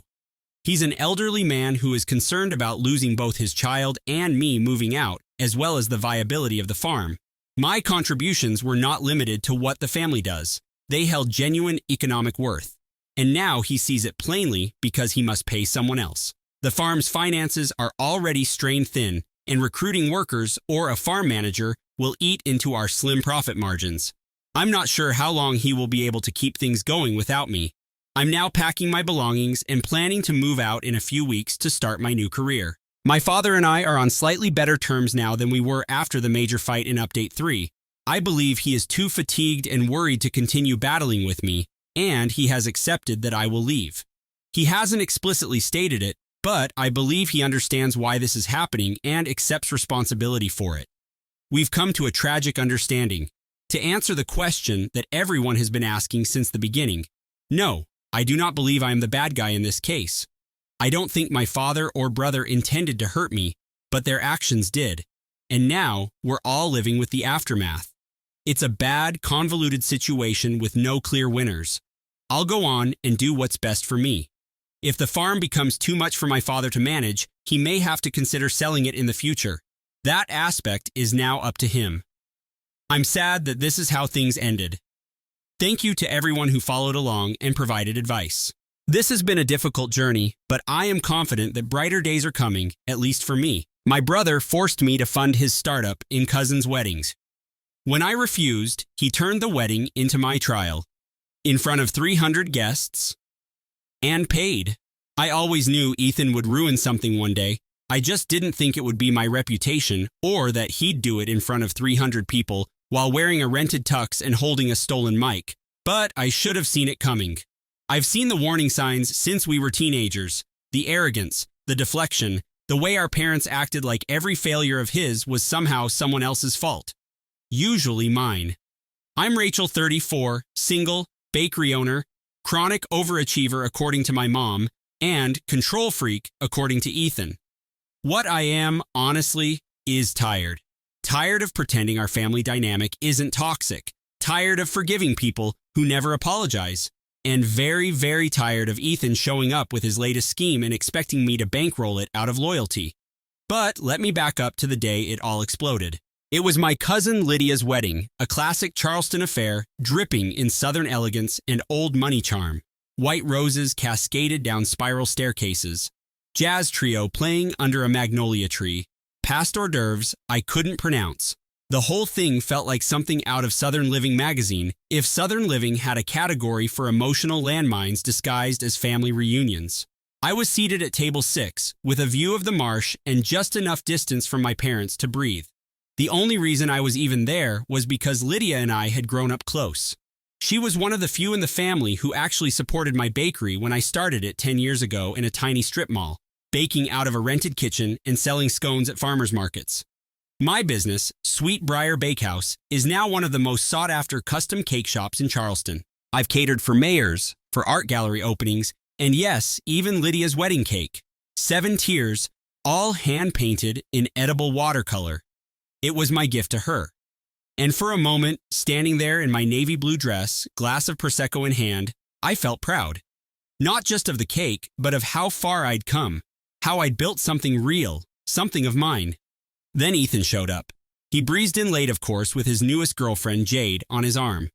He's an elderly man who is concerned about losing both his child and me moving out, as well as the viability of the farm. My contributions were not limited to what the family does. They held genuine economic worth. And now he sees it plainly because he must pay someone else. The farm's finances are already strained thin, and recruiting workers or a farm manager will eat into our slim profit margins. I'm not sure how long he will be able to keep things going without me. I'm now packing my belongings and planning to move out in a few weeks to start my new career. My father and I are on slightly better terms now than we were after the major fight in Update 3. I believe he is too fatigued and worried to continue battling with me, and he has accepted that I will leave. He hasn't explicitly stated it, but I believe he understands why this is happening and accepts responsibility for it. We've come to a tragic understanding. To answer the question that everyone has been asking since the beginning, no, I do not believe I am the bad guy in this case. I don't think my father or brother intended to hurt me, but their actions did. And now we're all living with the aftermath. It's a bad, convoluted situation with no clear winners. I'll go on and do what's best for me. If the farm becomes too much for my father to manage, he may have to consider selling it in the future. That aspect is now up to him. I'm sad that this is how things ended. Thank you to everyone who followed along and provided advice. This has been a difficult journey, but I am confident that brighter days are coming, at least for me. My brother forced me to fund his startup in cousins' weddings. When I refused, he turned the wedding into my trial, in front of 300 guests, and paid. I always knew Ethan would ruin something one day. I just didn't think it would be my reputation or that he'd do it in front of 300 people while wearing a rented tux and holding a stolen mic. But I should have seen it coming. I've seen the warning signs since we were teenagers. The arrogance, the deflection, the way our parents acted like every failure of his was somehow someone else's fault. Usually mine. I'm Rachel, 34, single, bakery owner, chronic overachiever according to my mom, and control freak according to Ethan. What I am, honestly, is tired. Tired of pretending our family dynamic isn't toxic. Tired of forgiving people who never apologize. and very, very tired of Ethan showing up with his latest scheme and expecting me to bankroll it out of loyalty. But let me back up to the day it all exploded. It was my cousin Lydia's wedding, a classic Charleston affair, dripping in Southern elegance and old money charm. White roses cascaded down spiral staircases. Jazz trio playing under a magnolia tree. Past hors d'oeuvres I couldn't pronounce. The whole thing felt like something out of Southern Living magazine, if Southern Living had a category for emotional landmines disguised as family reunions. I was seated at table 6, with a view of the marsh and just enough distance from my parents to breathe. The only reason I was even there was because Lydia and I had grown up close. She was one of the few in the family who actually supported my bakery when I started it 10 years ago in a tiny strip mall, baking out of a rented kitchen and selling scones at farmers markets. My business, Sweet Briar Bakehouse, is now one of the most sought-after custom cake shops in Charleston. I've catered for mayors, for art gallery openings, and yes, even Lydia's wedding cake. 7 tiers, all hand-painted in edible watercolor. It was my gift to her. And for a moment, standing there in my navy blue dress, glass of Prosecco in hand, I felt proud. Not just of the cake, but of how far I'd come, how I'd built something real, something of mine. Then Ethan showed up. He breezed in late, of course, with his newest girlfriend, Jade, on his arm.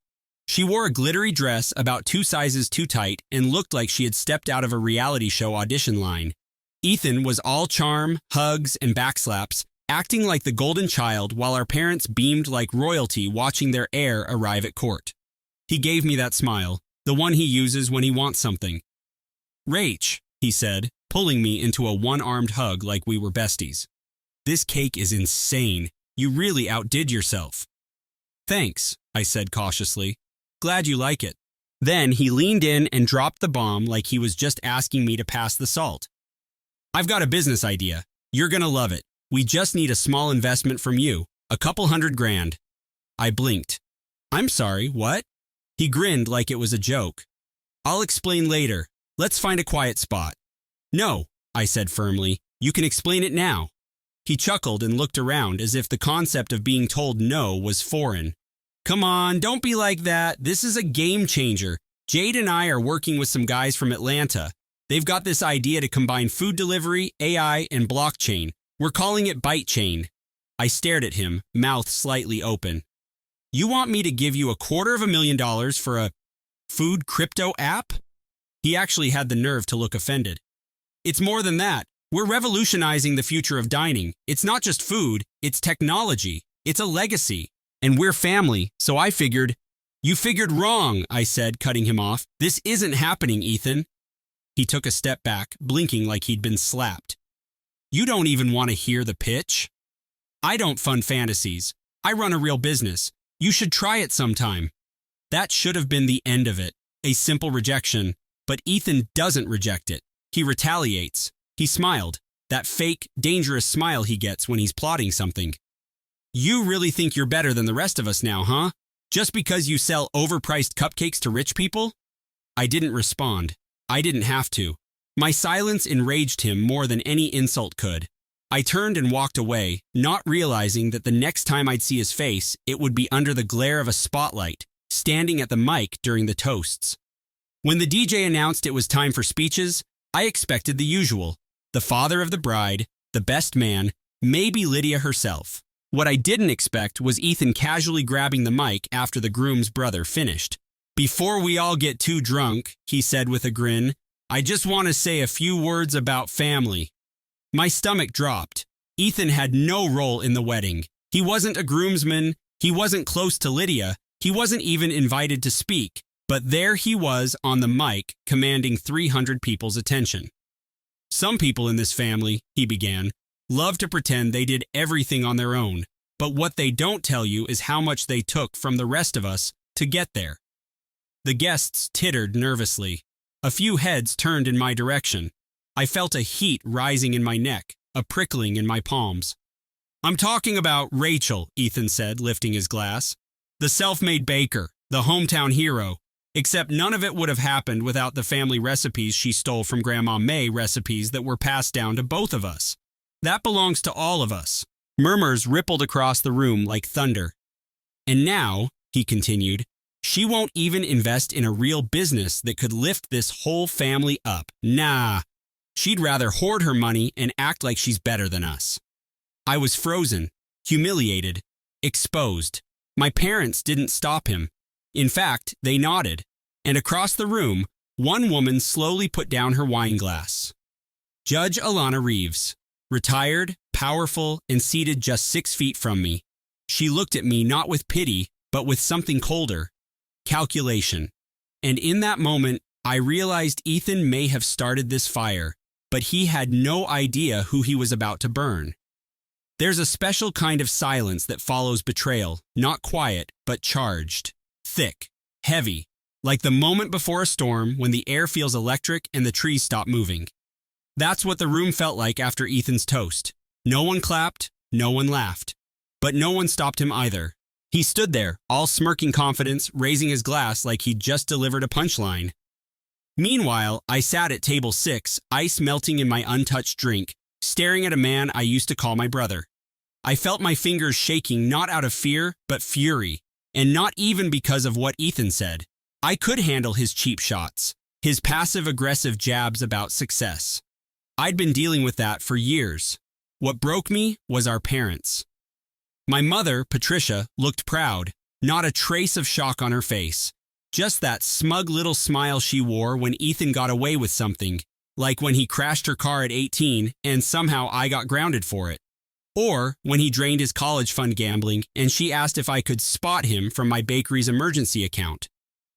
She wore a glittery dress about 2 sizes too tight and looked like she had stepped out of a reality show audition line. Ethan was all charm, hugs, and backslaps, acting like the golden child while our parents beamed like royalty watching their heir arrive at court. He gave me that smile, the one he uses when he wants something. "Rach," he said, pulling me into a one-armed hug like we were besties. "This cake is insane. You really outdid yourself." "Thanks," I said cautiously. "Glad you like it." Then he leaned in and dropped the bomb like he was just asking me to pass the salt. "I've got a business idea. You're gonna love it. We just need a small investment from you, a couple $100,000. I blinked. "I'm sorry, what?" He grinned like it was a joke. "I'll explain later. Let's find a quiet spot." "No," I said firmly. "You can explain it now." He chuckled and looked around as if the concept of being told no was foreign. "Come on, don't be like that. This is a game changer. Jade and I are working with some guys from Atlanta. They've got this idea to combine food delivery, AI, and blockchain. We're calling it Bite Chain." I stared at him, mouth slightly open. "You want me to give you $250,000 for a food crypto app?" He actually had the nerve to look offended. "It's more than that. We're revolutionizing the future of dining. It's not just food, it's technology. It's a legacy. And we're family, so I figured—" "You figured wrong," I said, cutting him off. "This isn't happening, Ethan." He took a step back, blinking like he'd been slapped. "You don't even want to hear the pitch?" "I don't fund fantasies. I run a real business. You should try it sometime." That should have been the end of it, a simple rejection. But Ethan doesn't reject it. He retaliates. He smiled, that fake, dangerous smile he gets when he's plotting something. "You really think you're better than the rest of us now, huh? Just because you sell overpriced cupcakes to rich people?" I didn't respond. I didn't have to. My silence enraged him more than any insult could. I turned and walked away, not realizing that the next time I'd see his face, it would be under the glare of a spotlight, standing at the mic during the toasts. When the DJ announced it was time for speeches, I expected the usual. The father of the bride, the best man, maybe Lydia herself. What I didn't expect was Ethan casually grabbing the mic after the groom's brother finished. "Before we all get too drunk," he said with a grin, "I just want to say a few words about family." My stomach dropped. Ethan had no role in the wedding. He wasn't a groomsman. He wasn't close to Lydia. He wasn't even invited to speak. But there he was on the mic, commanding 300 people's attention. "Some people in this family," he began, "love to pretend they did everything on their own. But what they don't tell you is how much they took from the rest of us to get there." The guests tittered nervously. A few heads turned in my direction. I felt a heat rising in my neck, a prickling in my palms. "I'm talking about Rachel," Ethan said, lifting his glass. "The self-made baker, the hometown hero. Except none of it would have happened without the family recipes she stole from Grandma May, recipes that were passed down to both of us. That belongs to all of us." Murmurs rippled across the room like thunder. "And now," he continued, She won't even invest in a real business that could lift this whole family up. Nah, she'd rather hoard her money and act like she's better than us. I was frozen, humiliated, exposed. My parents didn't stop him. In fact, they nodded, and across the room, one woman slowly put down her wine glass. Judge Alana Reeves, retired, powerful, and seated just 6 feet from me. She looked at me not with pity, but with something colder, calculation. And in that moment, I realized Ethan may have started this fire, but he had no idea who he was about to burn. There's a special kind of silence that follows betrayal, not quiet, but charged, thick, heavy, like the moment before a storm when the air feels electric and the trees stop moving. That's what the room felt like after Ethan's toast. No one clapped, no one laughed, but no one stopped him either. He stood there, all smirking confidence, raising his glass like he'd just delivered a punchline. Meanwhile, I sat at table 6, ice melting in my untouched drink, staring at a man I used to call my brother. I felt my fingers shaking not out of fear, but fury, and not even because of what Ethan said. I could handle his cheap shots, his passive-aggressive jabs about success. I'd been dealing with that for years. What broke me was our parents. My mother, Patricia, looked proud, not a trace of shock on her face. Just that smug little smile she wore when Ethan got away with something, like when he crashed her car at 18 and somehow I got grounded for it. Or when he drained his college fund gambling and she asked if I could spot him from my bakery's emergency account.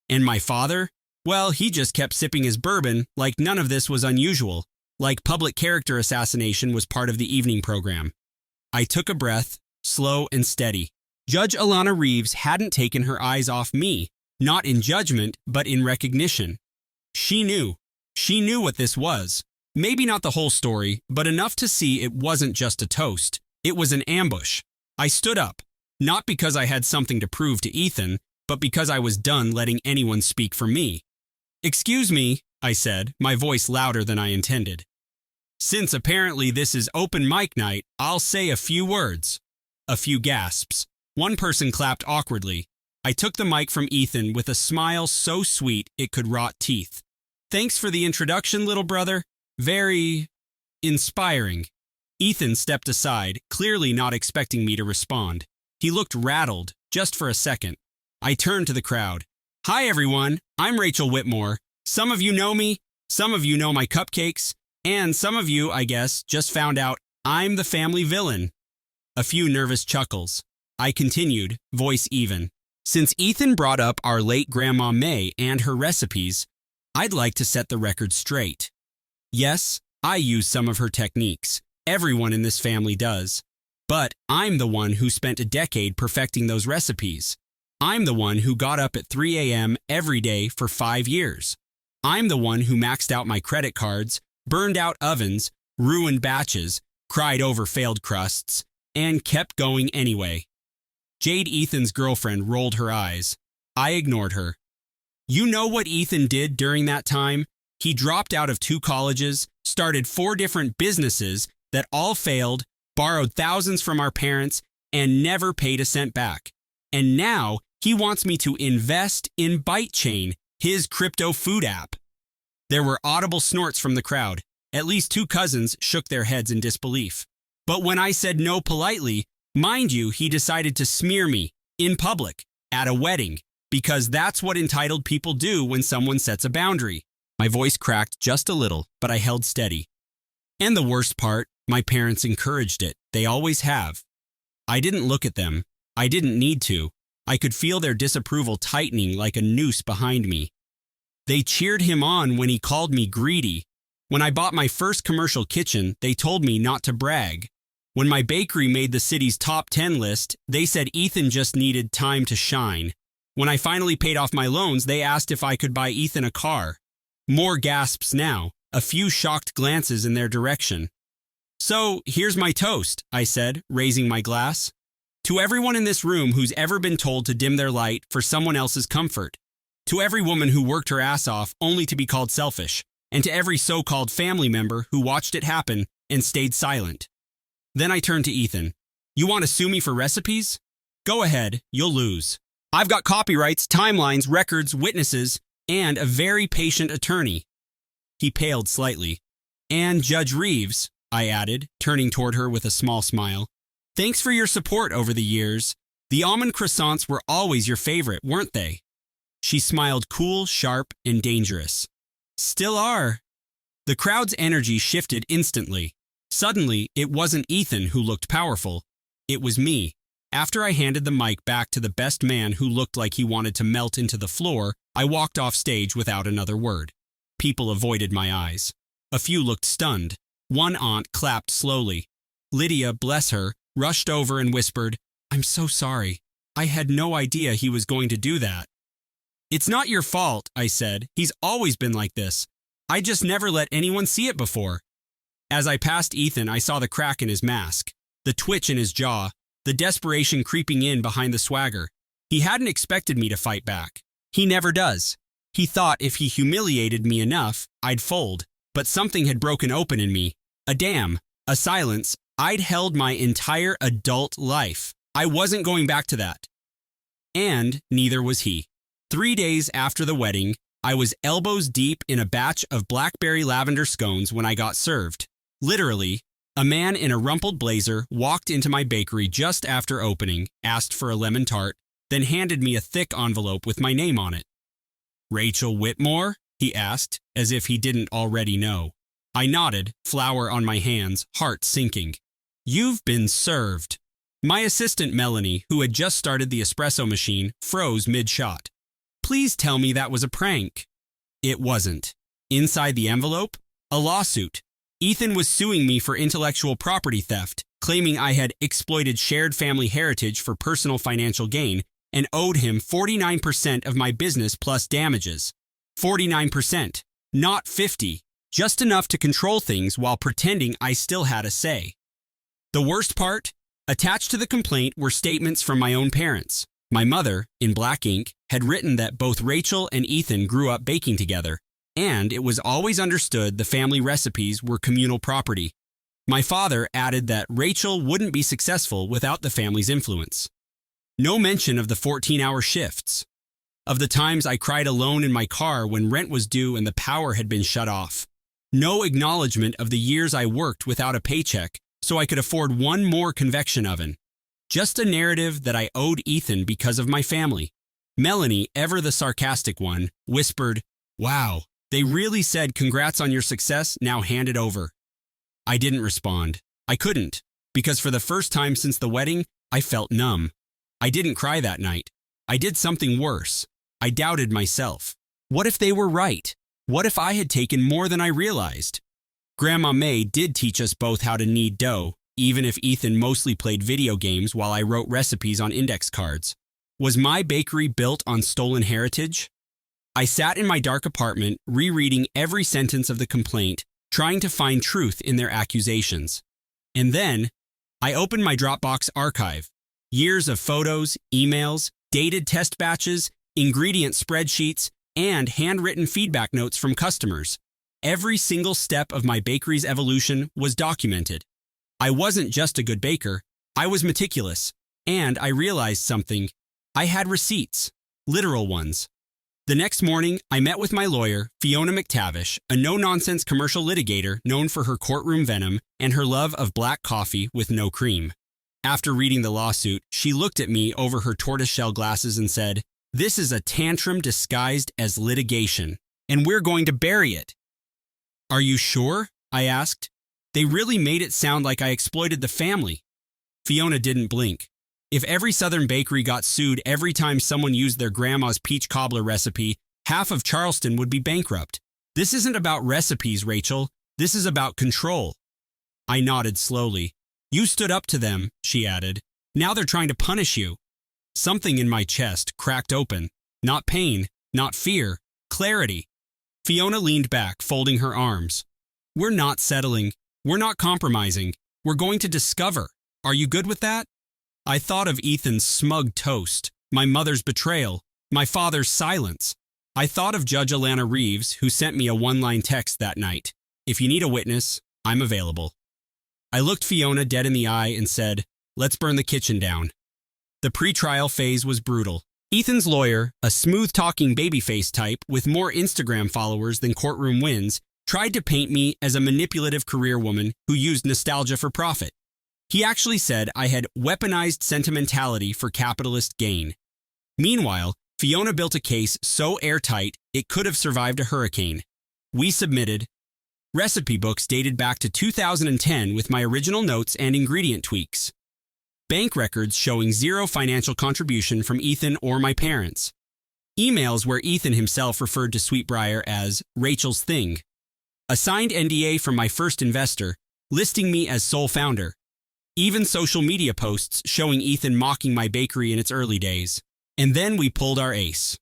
And my father? Well, he just kept sipping his bourbon like none of this was unusual, like public character assassination was part of the evening program. I took a breath, slow and steady. Judge Alana Reeves hadn't taken her eyes off me, not in judgment, but in recognition. She knew. She knew what this was. Maybe not the whole story, but enough to see it wasn't just a toast. It was an ambush. I stood up, not because I had something to prove to Ethan, but because I was done letting anyone speak for me. "Excuse me," I said, my voice louder than I intended. "Since apparently this is open mic night, I'll say a few words." A few gasps. One person clapped awkwardly. I took the mic from Ethan with a smile so sweet it could rot teeth. "Thanks for the introduction, little brother. Very inspiring." Ethan stepped aside, clearly not expecting me to respond. He looked rattled, just for a second. I turned to the crowd. "Hi, everyone. I'm Rachel Whitmore. Some of you know me, some of you know my cupcakes, and some of you, I guess, just found out I'm the family villain." A few nervous chuckles. I continued, voice even. "Since Ethan brought up our late Grandma May and her recipes, I'd like to set the record straight. Yes, I use some of her techniques. Everyone in this family does. But I'm the one who spent a decade perfecting those recipes. I'm the one who got up at 3 a.m. every day for 5 years. I'm the one who maxed out my credit cards, burned out ovens, ruined batches, cried over failed crusts, and kept going anyway." Jade, Ethan's girlfriend, rolled her eyes. I ignored her. "You know what Ethan did during that time? He dropped out of 2 colleges, started 4 different businesses that all failed, borrowed thousands from our parents, and never paid a cent back. And now he wants me to invest in BiteChain, his crypto food app." There were audible snorts from the crowd. At least 2 cousins shook their heads in disbelief. But when I said no politely, mind you, he decided to smear me, in public, at a wedding, because that's what entitled people do when someone sets a boundary. My voice cracked just a little, but I held steady. And the worst part, my parents encouraged it. They always have. I didn't look at them. I didn't need to. I could feel their disapproval tightening like a noose behind me. They cheered him on when he called me greedy. When I bought my first commercial kitchen, they told me not to brag. When my bakery made the city's top 10 list, they said Ethan just needed time to shine. When I finally paid off my loans, they asked if I could buy Ethan a car. More gasps now, a few shocked glances in their direction. "So, here's my toast," I said, raising my glass. "To everyone in this room who's ever been told to dim their light for someone else's comfort. To every woman who worked her ass off only to be called selfish. And to every so-called family member who watched it happen and stayed silent." Then I turned to Ethan. "You want to sue me for recipes? Go ahead, you'll lose. I've got copyrights, timelines, records, witnesses, and a very patient attorney. He paled slightly. And Judge Reeves, I added, turning toward her with a small smile. Thanks for your support over the years. The almond croissants were always your favorite, weren't they? She smiled cool, sharp, and dangerous. Still are. The crowd's energy shifted instantly. Suddenly, it wasn't Ethan who looked powerful. It was me. After I handed the mic back to the best man who looked like he wanted to melt into the floor, I walked off stage without another word. People avoided my eyes. A few looked stunned. One aunt clapped slowly. Lydia, bless her, rushed over and whispered, "I'm so sorry. I had no idea he was going to do that." "It's not your fault," I said. "He's always been like this. I just never let anyone see it before." As I passed Ethan, I saw the crack in his mask, the twitch in his jaw, the desperation creeping in behind the swagger. He hadn't expected me to fight back. He never does. He thought if he humiliated me enough, I'd fold. But something had broken open in me. A dam, a silence I'd held my entire adult life. I wasn't going back to that. And neither was he. 3 days after the wedding, I was elbows deep in a batch of blackberry lavender scones when I got served. Literally, a man in a rumpled blazer walked into my bakery just after opening, asked for a lemon tart, then handed me a thick envelope with my name on it. "Rachel Whitmore?" he asked, as if he didn't already know. I nodded, flour on my hands, heart sinking. "You've been served." My assistant Melanie, who had just started the espresso machine, froze mid-shot. "Please tell me that was a prank." It wasn't. Inside the envelope, a lawsuit. Ethan was suing me for intellectual property theft, claiming I had exploited shared family heritage for personal financial gain and owed him 49% of my business plus damages. 49%, not 50, just enough to control things while pretending I still had a say. The worst part? Attached to the complaint were statements from my own parents. My mother, in black ink, had written that both Rachel and Ethan grew up baking together, and it was always understood the family recipes were communal property. My father added that Rachel wouldn't be successful without the family's influence. No mention of the 14-hour shifts, of the times I cried alone in my car when rent was due and the power had been shut off. No acknowledgement of the years I worked without a paycheck so I could afford one more convection oven. Just a narrative that I owed Ethan because of my family. Melanie, ever the sarcastic one, whispered, "Wow, they really said congrats on your success, now hand it over." I didn't respond. I couldn't, because for the first time since the wedding, I felt numb. I didn't cry that night. I did something worse. I doubted myself. What if they were right? What if I had taken more than I realized? Grandma May did teach us both how to knead dough, even if Ethan mostly played video games while I wrote recipes on index cards. Was my bakery built on stolen heritage? I sat in my dark apartment, rereading every sentence of the complaint, trying to find truth in their accusations. And then, I opened my Dropbox archive. Years of photos, emails, dated test batches, ingredient spreadsheets, and handwritten feedback notes from customers. Every single step of my bakery's evolution was documented. I wasn't just a good baker, I was meticulous, and I realized something. I had receipts, literal ones. The next morning, I met with my lawyer, Fiona McTavish, a no-nonsense commercial litigator known for her courtroom venom and her love of black coffee with no cream. After reading the lawsuit, she looked at me over her tortoiseshell glasses and said, "This is a tantrum disguised as litigation, and we're going to bury it." "Are you sure?" I asked. They really made it sound like I exploited the family. Fiona didn't blink. If every Southern bakery got sued every time someone used their grandma's peach cobbler recipe, half of Charleston would be bankrupt. This isn't about recipes, Rachel. This is about control. I nodded slowly. "You stood up to them," she added. "Now they're trying to punish you." Something in my chest cracked open. Not pain, not fear, clarity. Fiona leaned back, folding her arms. "We're not settling. We're not compromising. We're going to discover. Are you good with that?" I thought of Ethan's smug toast, my mother's betrayal, my father's silence. I thought of Judge Alana Reeves, who sent me a one-line text that night. "If you need a witness, I'm available." I looked Fiona dead in the eye and said, "Let's burn the kitchen down." The pre-trial phase was brutal. Ethan's lawyer, a smooth-talking babyface type with more Instagram followers than courtroom wins, tried to paint me as a manipulative career woman who used nostalgia for profit. He actually said I had weaponized sentimentality for capitalist gain. Meanwhile, Fiona built a case so airtight it could have survived a hurricane. We submitted recipe books dated back to 2010 with my original notes and ingredient tweaks. Bank records showing zero financial contribution from Ethan or my parents. Emails where Ethan himself referred to Sweetbriar as Rachel's thing. A signed NDA from my first investor, listing me as sole founder. Even social media posts showing Ethan mocking my bakery in its early days. And then we pulled our ace.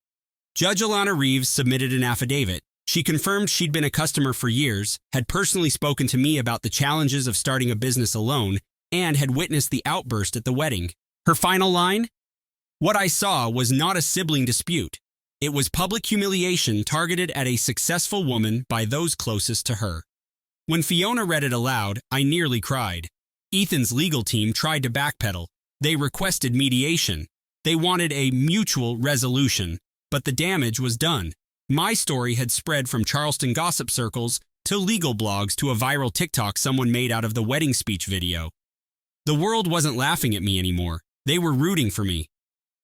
Judge Alana Reeves submitted an affidavit. She confirmed she'd been a customer for years, had personally spoken to me about the challenges of starting a business alone, and had witnessed the outburst at the wedding. Her final line? What I saw was not a sibling dispute. It was public humiliation targeted at a successful woman by those closest to her. When Fiona read it aloud, I nearly cried. Ethan's legal team tried to backpedal. They requested mediation. They wanted a mutual resolution, but the damage was done. My story had spread from Charleston gossip circles to legal blogs to a viral TikTok someone made out of the wedding speech video. The world wasn't laughing at me anymore. They were rooting for me.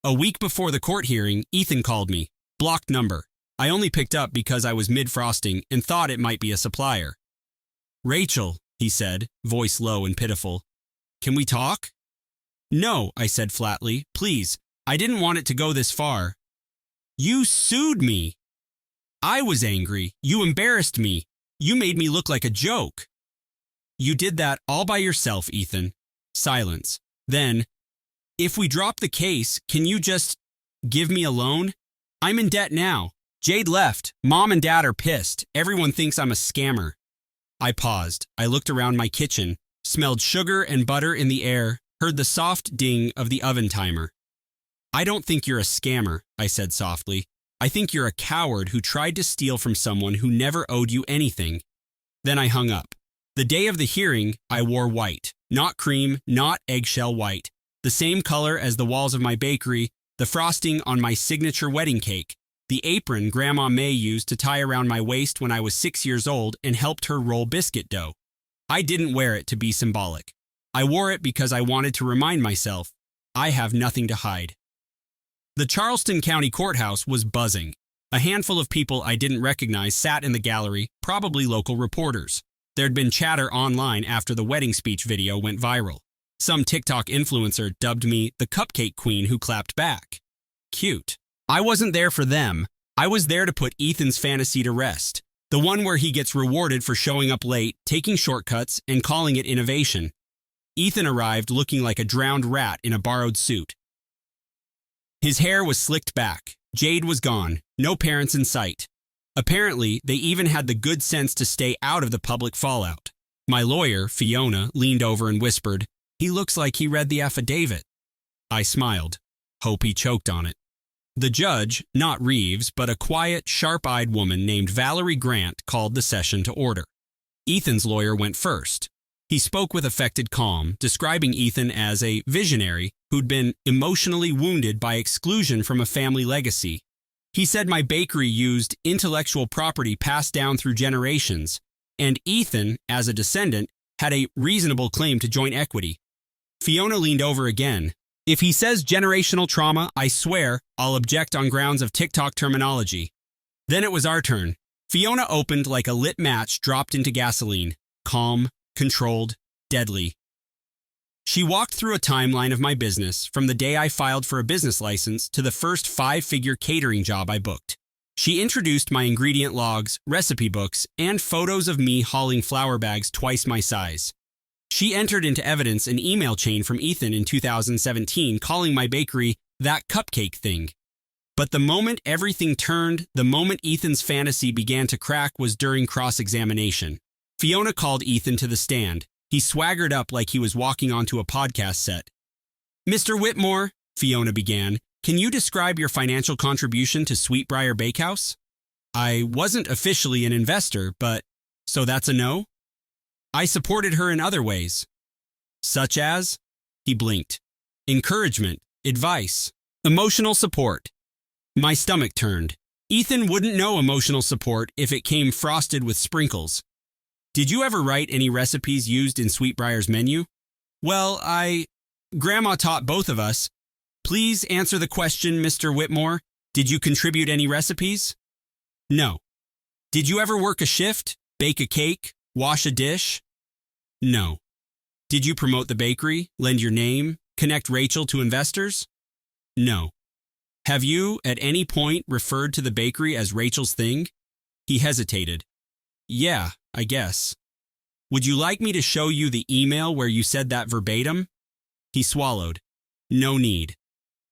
A week before the court hearing, Ethan called me. Blocked number. I only picked up because I was mid-frosting and thought it might be a supplier. Rachel, he said, voice low and pitiful. Can we talk? No, I said flatly. Please. I didn't want it to go this far. You sued me. I was angry. You embarrassed me. You made me look like a joke. You did that all by yourself, Ethan. Silence. Then, if we drop the case, can you just give me a loan? I'm in debt now. Jade left. Mom and Dad are pissed. Everyone thinks I'm a scammer. I paused. I looked around my kitchen, smelled sugar and butter in the air, heard the soft ding of the oven timer. I don't think you're a scammer, I said softly. I think you're a coward who tried to steal from someone who never owed you anything. Then I hung up. The day of the hearing, I wore white. Not cream, not eggshell white. The same color as the walls of my bakery, the frosting on my signature wedding cake, the apron Grandma May used to tie around my waist when I was 6 years old and helped her roll biscuit dough. I didn't wear it to be symbolic. I wore it because I wanted to remind myself, I have nothing to hide. The Charleston County Courthouse was buzzing. A handful of people I didn't recognize sat in the gallery, probably local reporters. There'd been chatter online after the wedding speech video went viral. Some TikTok influencer dubbed me the cupcake queen who clapped back. Cute. I wasn't there for them. I was there to put Ethan's fantasy to rest. The one where he gets rewarded for showing up late, taking shortcuts, and calling it innovation. Ethan arrived looking like a drowned rat in a borrowed suit. His hair was slicked back. Jade was gone. No parents in sight. Apparently, they even had the good sense to stay out of the public fallout. My lawyer, Fiona, leaned over and whispered, "He looks like he read the affidavit." I smiled. Hope he choked on it. The judge, not Reeves, but a quiet, sharp-eyed woman named Valerie Grant, called the session to order. Ethan's lawyer went first. He spoke with affected calm, describing Ethan as a visionary who'd been emotionally wounded by exclusion from a family legacy. He said my bakery used intellectual property passed down through generations, and Ethan, as a descendant, had a reasonable claim to joint equity. Fiona leaned over again. If he says generational trauma, I swear I'll object on grounds of TikTok terminology. Then it was our turn. Fiona opened like a lit match dropped into gasoline. Calm, controlled, deadly. She walked through a timeline of my business from the day I filed for a business license to the first 5-figure catering job I booked. She introduced my ingredient logs, recipe books, and photos of me hauling flour bags twice my size. She entered into evidence an email chain from Ethan in 2017 calling my bakery that cupcake thing. But the moment everything turned, the moment Ethan's fantasy began to crack was during cross-examination. Fiona called Ethan to the stand. He swaggered up like he was walking onto a podcast set. "Mr. Whitmore," Fiona began, "can you describe your financial contribution to Sweetbriar Bakehouse?" I wasn't officially an investor, but so that's a no? I supported her in other ways. Such as? He blinked. Encouragement, advice, emotional support. My stomach turned. Ethan wouldn't know emotional support if it came frosted with sprinkles. Did you ever write any recipes used in Sweetbrier's menu? Well, Grandma taught both of us. Please answer the question, Mr. Whitmore. Did you contribute any recipes? No. Did you ever work a shift, bake a cake, wash a dish? No. Did you promote the bakery, lend your name, connect Rachel to investors? No. Have you, at any point, referred to the bakery as Rachel's thing? He hesitated. Yeah, I guess. Would you like me to show you the email where you said that verbatim? He swallowed. No need.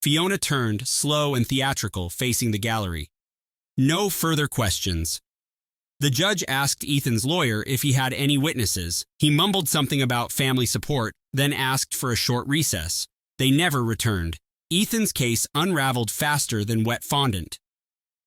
Fiona turned, slow and theatrical, facing the gallery. No further questions. The judge asked Ethan's lawyer if he had any witnesses. He mumbled something about family support, then asked for a short recess. They never returned. Ethan's case unraveled faster than wet fondant.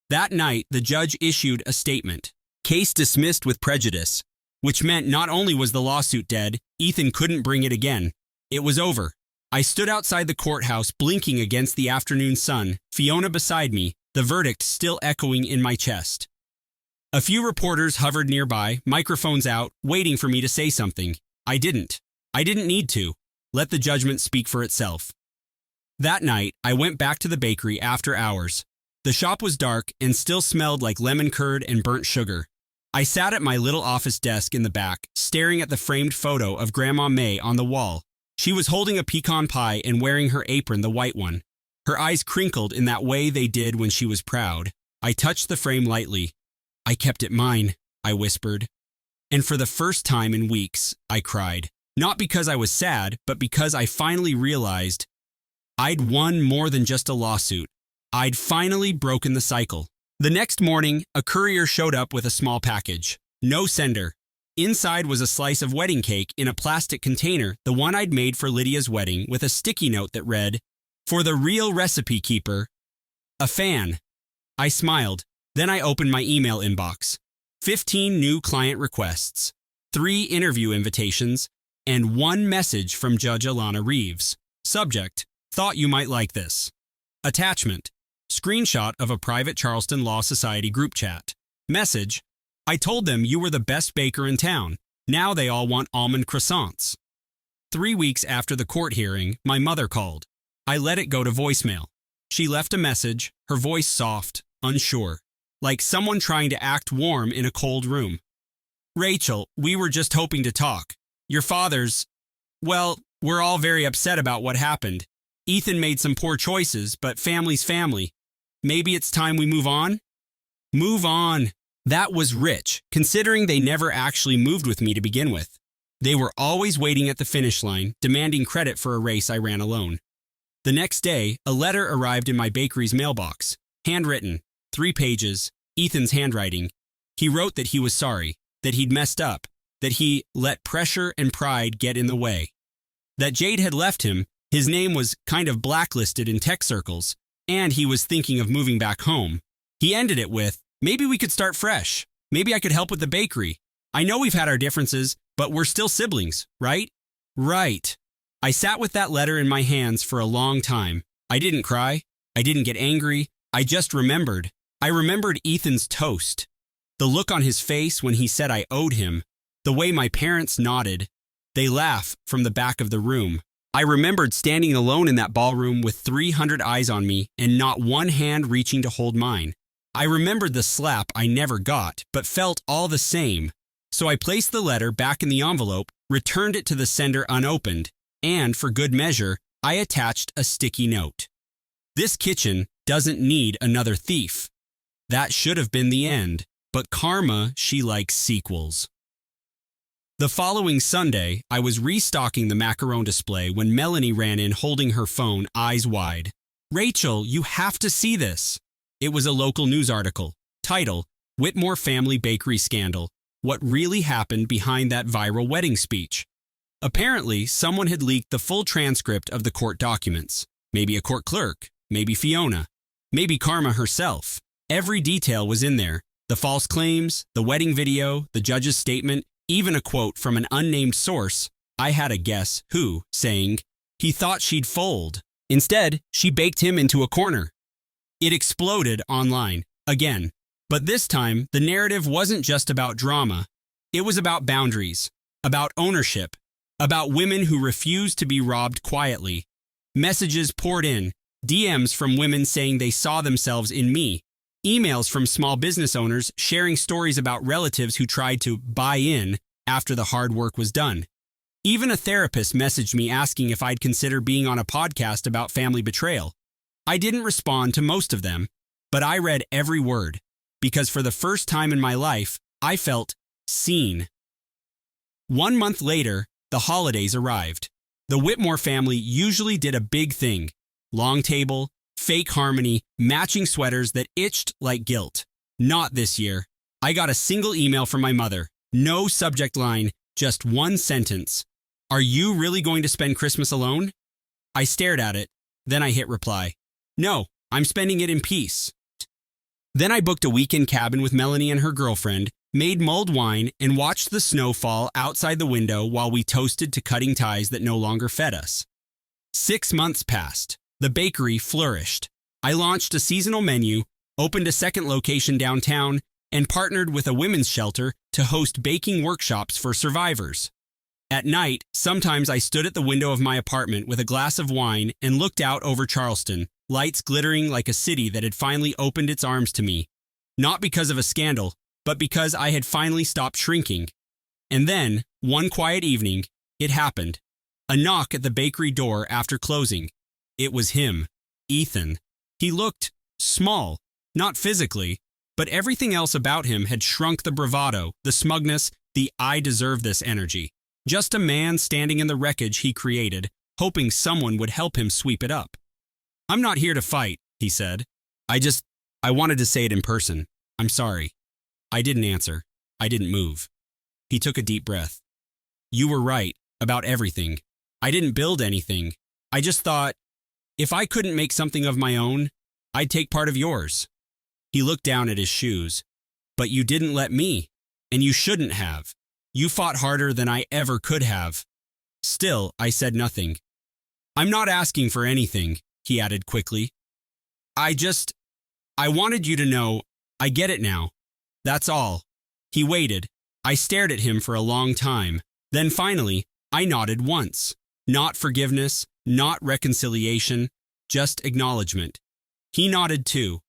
That night, the judge issued a statement. Case dismissed with prejudice, which meant not only was the lawsuit dead, Ethan couldn't bring it again. It was over. I stood outside the courthouse, blinking against the afternoon sun, Fiona beside me, the verdict still echoing in my chest. A few reporters hovered nearby, microphones out, waiting for me to say something. I didn't. I didn't need to. Let the judgment speak for itself. That night, I went back to the bakery after hours. The shop was dark and still smelled like lemon curd and burnt sugar. I sat at my little office desk in the back, staring at the framed photo of Grandma May on the wall. She was holding a pecan pie and wearing her apron, the white one. Her eyes crinkled in that way they did when she was proud. I touched the frame lightly. I kept it mine, I whispered. And for the first time in weeks, I cried. Not because I was sad, but because I finally realized I'd won more than just a lawsuit. I'd finally broken the cycle. The next morning, a courier showed up with a small package. No sender. Inside was a slice of wedding cake in a plastic container, the one I'd made for Lydia's wedding, with a sticky note that read, "For the real recipe keeper, a fan." I smiled. Then I opened my email inbox. 15 new client requests, 3 interview invitations, and 1 message from Judge Alana Reeves. Subject: Thought you might like this. Attachment: Screenshot of a private Charleston Law Society group chat. Message: I told them you were the best baker in town. Now they all want almond croissants. 3 weeks after the court hearing, my mother called. I let it go to voicemail. She left a message, her voice soft, unsure, like someone trying to act warm in a cold room. Rachel, we were just hoping to talk. Your father's... Well, we're all very upset about what happened. Ethan made some poor choices, but family's family. Maybe it's time we move on? Move on. That was rich, considering they never actually moved with me to begin with. They were always waiting at the finish line, demanding credit for a race I ran alone. The next day, a letter arrived in my bakery's mailbox. Handwritten, 3 pages, Ethan's handwriting. He wrote that he was sorry, that he'd messed up, that he let pressure and pride get in the way. That Jade had left him, his name was kind of blacklisted in tech circles, and he was thinking of moving back home. He ended it with, maybe we could start fresh. Maybe I could help with the bakery. I know we've had our differences, but we're still siblings, right? Right. I sat with that letter in my hands for a long time. I didn't cry. I didn't get angry. I just remembered. I remembered Ethan's toast. The look on his face when he said I owed him. The way my parents nodded. They laugh from the back of the room. I remembered standing alone in that ballroom with 300 eyes on me and not one hand reaching to hold mine. I remembered the slap I never got, but felt all the same. So I placed the letter back in the envelope, returned it to the sender unopened, and, for good measure, I attached a sticky note. This kitchen doesn't need another thief. That should have been the end, but karma, she likes sequels. The following Sunday, I was restocking the macaron display when Melanie ran in holding her phone, eyes wide. Rachel, you have to see this. It was a local news article. Title: Whitmore Family Bakery Scandal. What really happened behind that viral wedding speech? Apparently, someone had leaked the full transcript of the court documents. Maybe a court clerk. Maybe Fiona. Maybe Karma herself. Every detail was in there. The false claims, the wedding video, the judge's statement, even a quote from an unnamed source. I had a guess who, saying, he thought she'd fold. Instead, she baked him into a corner. It exploded online, again. But this time, the narrative wasn't just about drama. It was about boundaries, about ownership, about women who refused to be robbed quietly. Messages poured in, DMs from women saying they saw themselves in me, emails from small business owners sharing stories about relatives who tried to buy in after the hard work was done. Even a therapist messaged me asking if I'd consider being on a podcast about family betrayal. I didn't respond to most of them, but I read every word, because for the first time in my life, I felt seen. 1 month later, the holidays arrived. The Whitmore family usually did a big thing: long table, fake harmony, matching sweaters that itched like guilt. Not this year. I got a single email from my mother. No subject line, just one sentence. Are you really going to spend Christmas alone? I stared at it. Then I hit reply. No, I'm spending it in peace. Then I booked a weekend cabin with Melanie and her girlfriend, made mulled wine, and watched the snow fall outside the window while we toasted to cutting ties that no longer fed us. 6 months passed. The bakery flourished. I launched a seasonal menu, opened a second location downtown, and partnered with a women's shelter to host baking workshops for survivors. At night, sometimes I stood at the window of my apartment with a glass of wine and looked out over Charleston, lights glittering like a city that had finally opened its arms to me. Not because of a scandal, but because I had finally stopped shrinking. And then, one quiet evening, it happened. A knock at the bakery door after closing. It was him, Ethan. He looked small, not physically, but everything else about him had shrunk: the bravado, the smugness, the I deserve this energy. Just a man standing in the wreckage he created, hoping someone would help him sweep it up. I'm not here to fight, he said. I wanted to say it in person. I'm sorry. I didn't answer. I didn't move. He took a deep breath. You were right about everything. I didn't build anything. I just thought, if I couldn't make something of my own, I'd take part of yours. He looked down at his shoes. But you didn't let me, and you shouldn't have. You fought harder than I ever could have. Still, I said nothing. I'm not asking for anything, he added quickly. I wanted you to know, I get it now. That's all. He waited. I stared at him for a long time. Then finally, I nodded once. Not forgiveness, not reconciliation, just acknowledgement. He nodded too.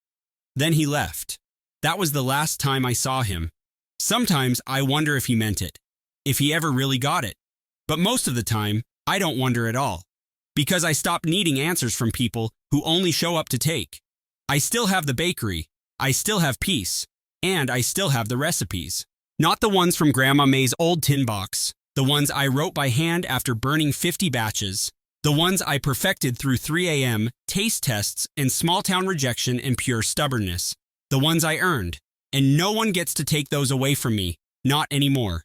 Then he left. That was the last time I saw him. Sometimes I wonder if he meant it, if he ever really got it. But most of the time, I don't wonder at all, because I stopped needing answers from people who only show up to take. I still have the bakery, I still have peace, and I still have the recipes. Not the ones from Grandma May's old tin box, the ones I wrote by hand after burning 50 batches, the ones I perfected through 3 a.m., taste tests, and small-town rejection and pure stubbornness, the ones I earned. And no one gets to take those away from me, not anymore.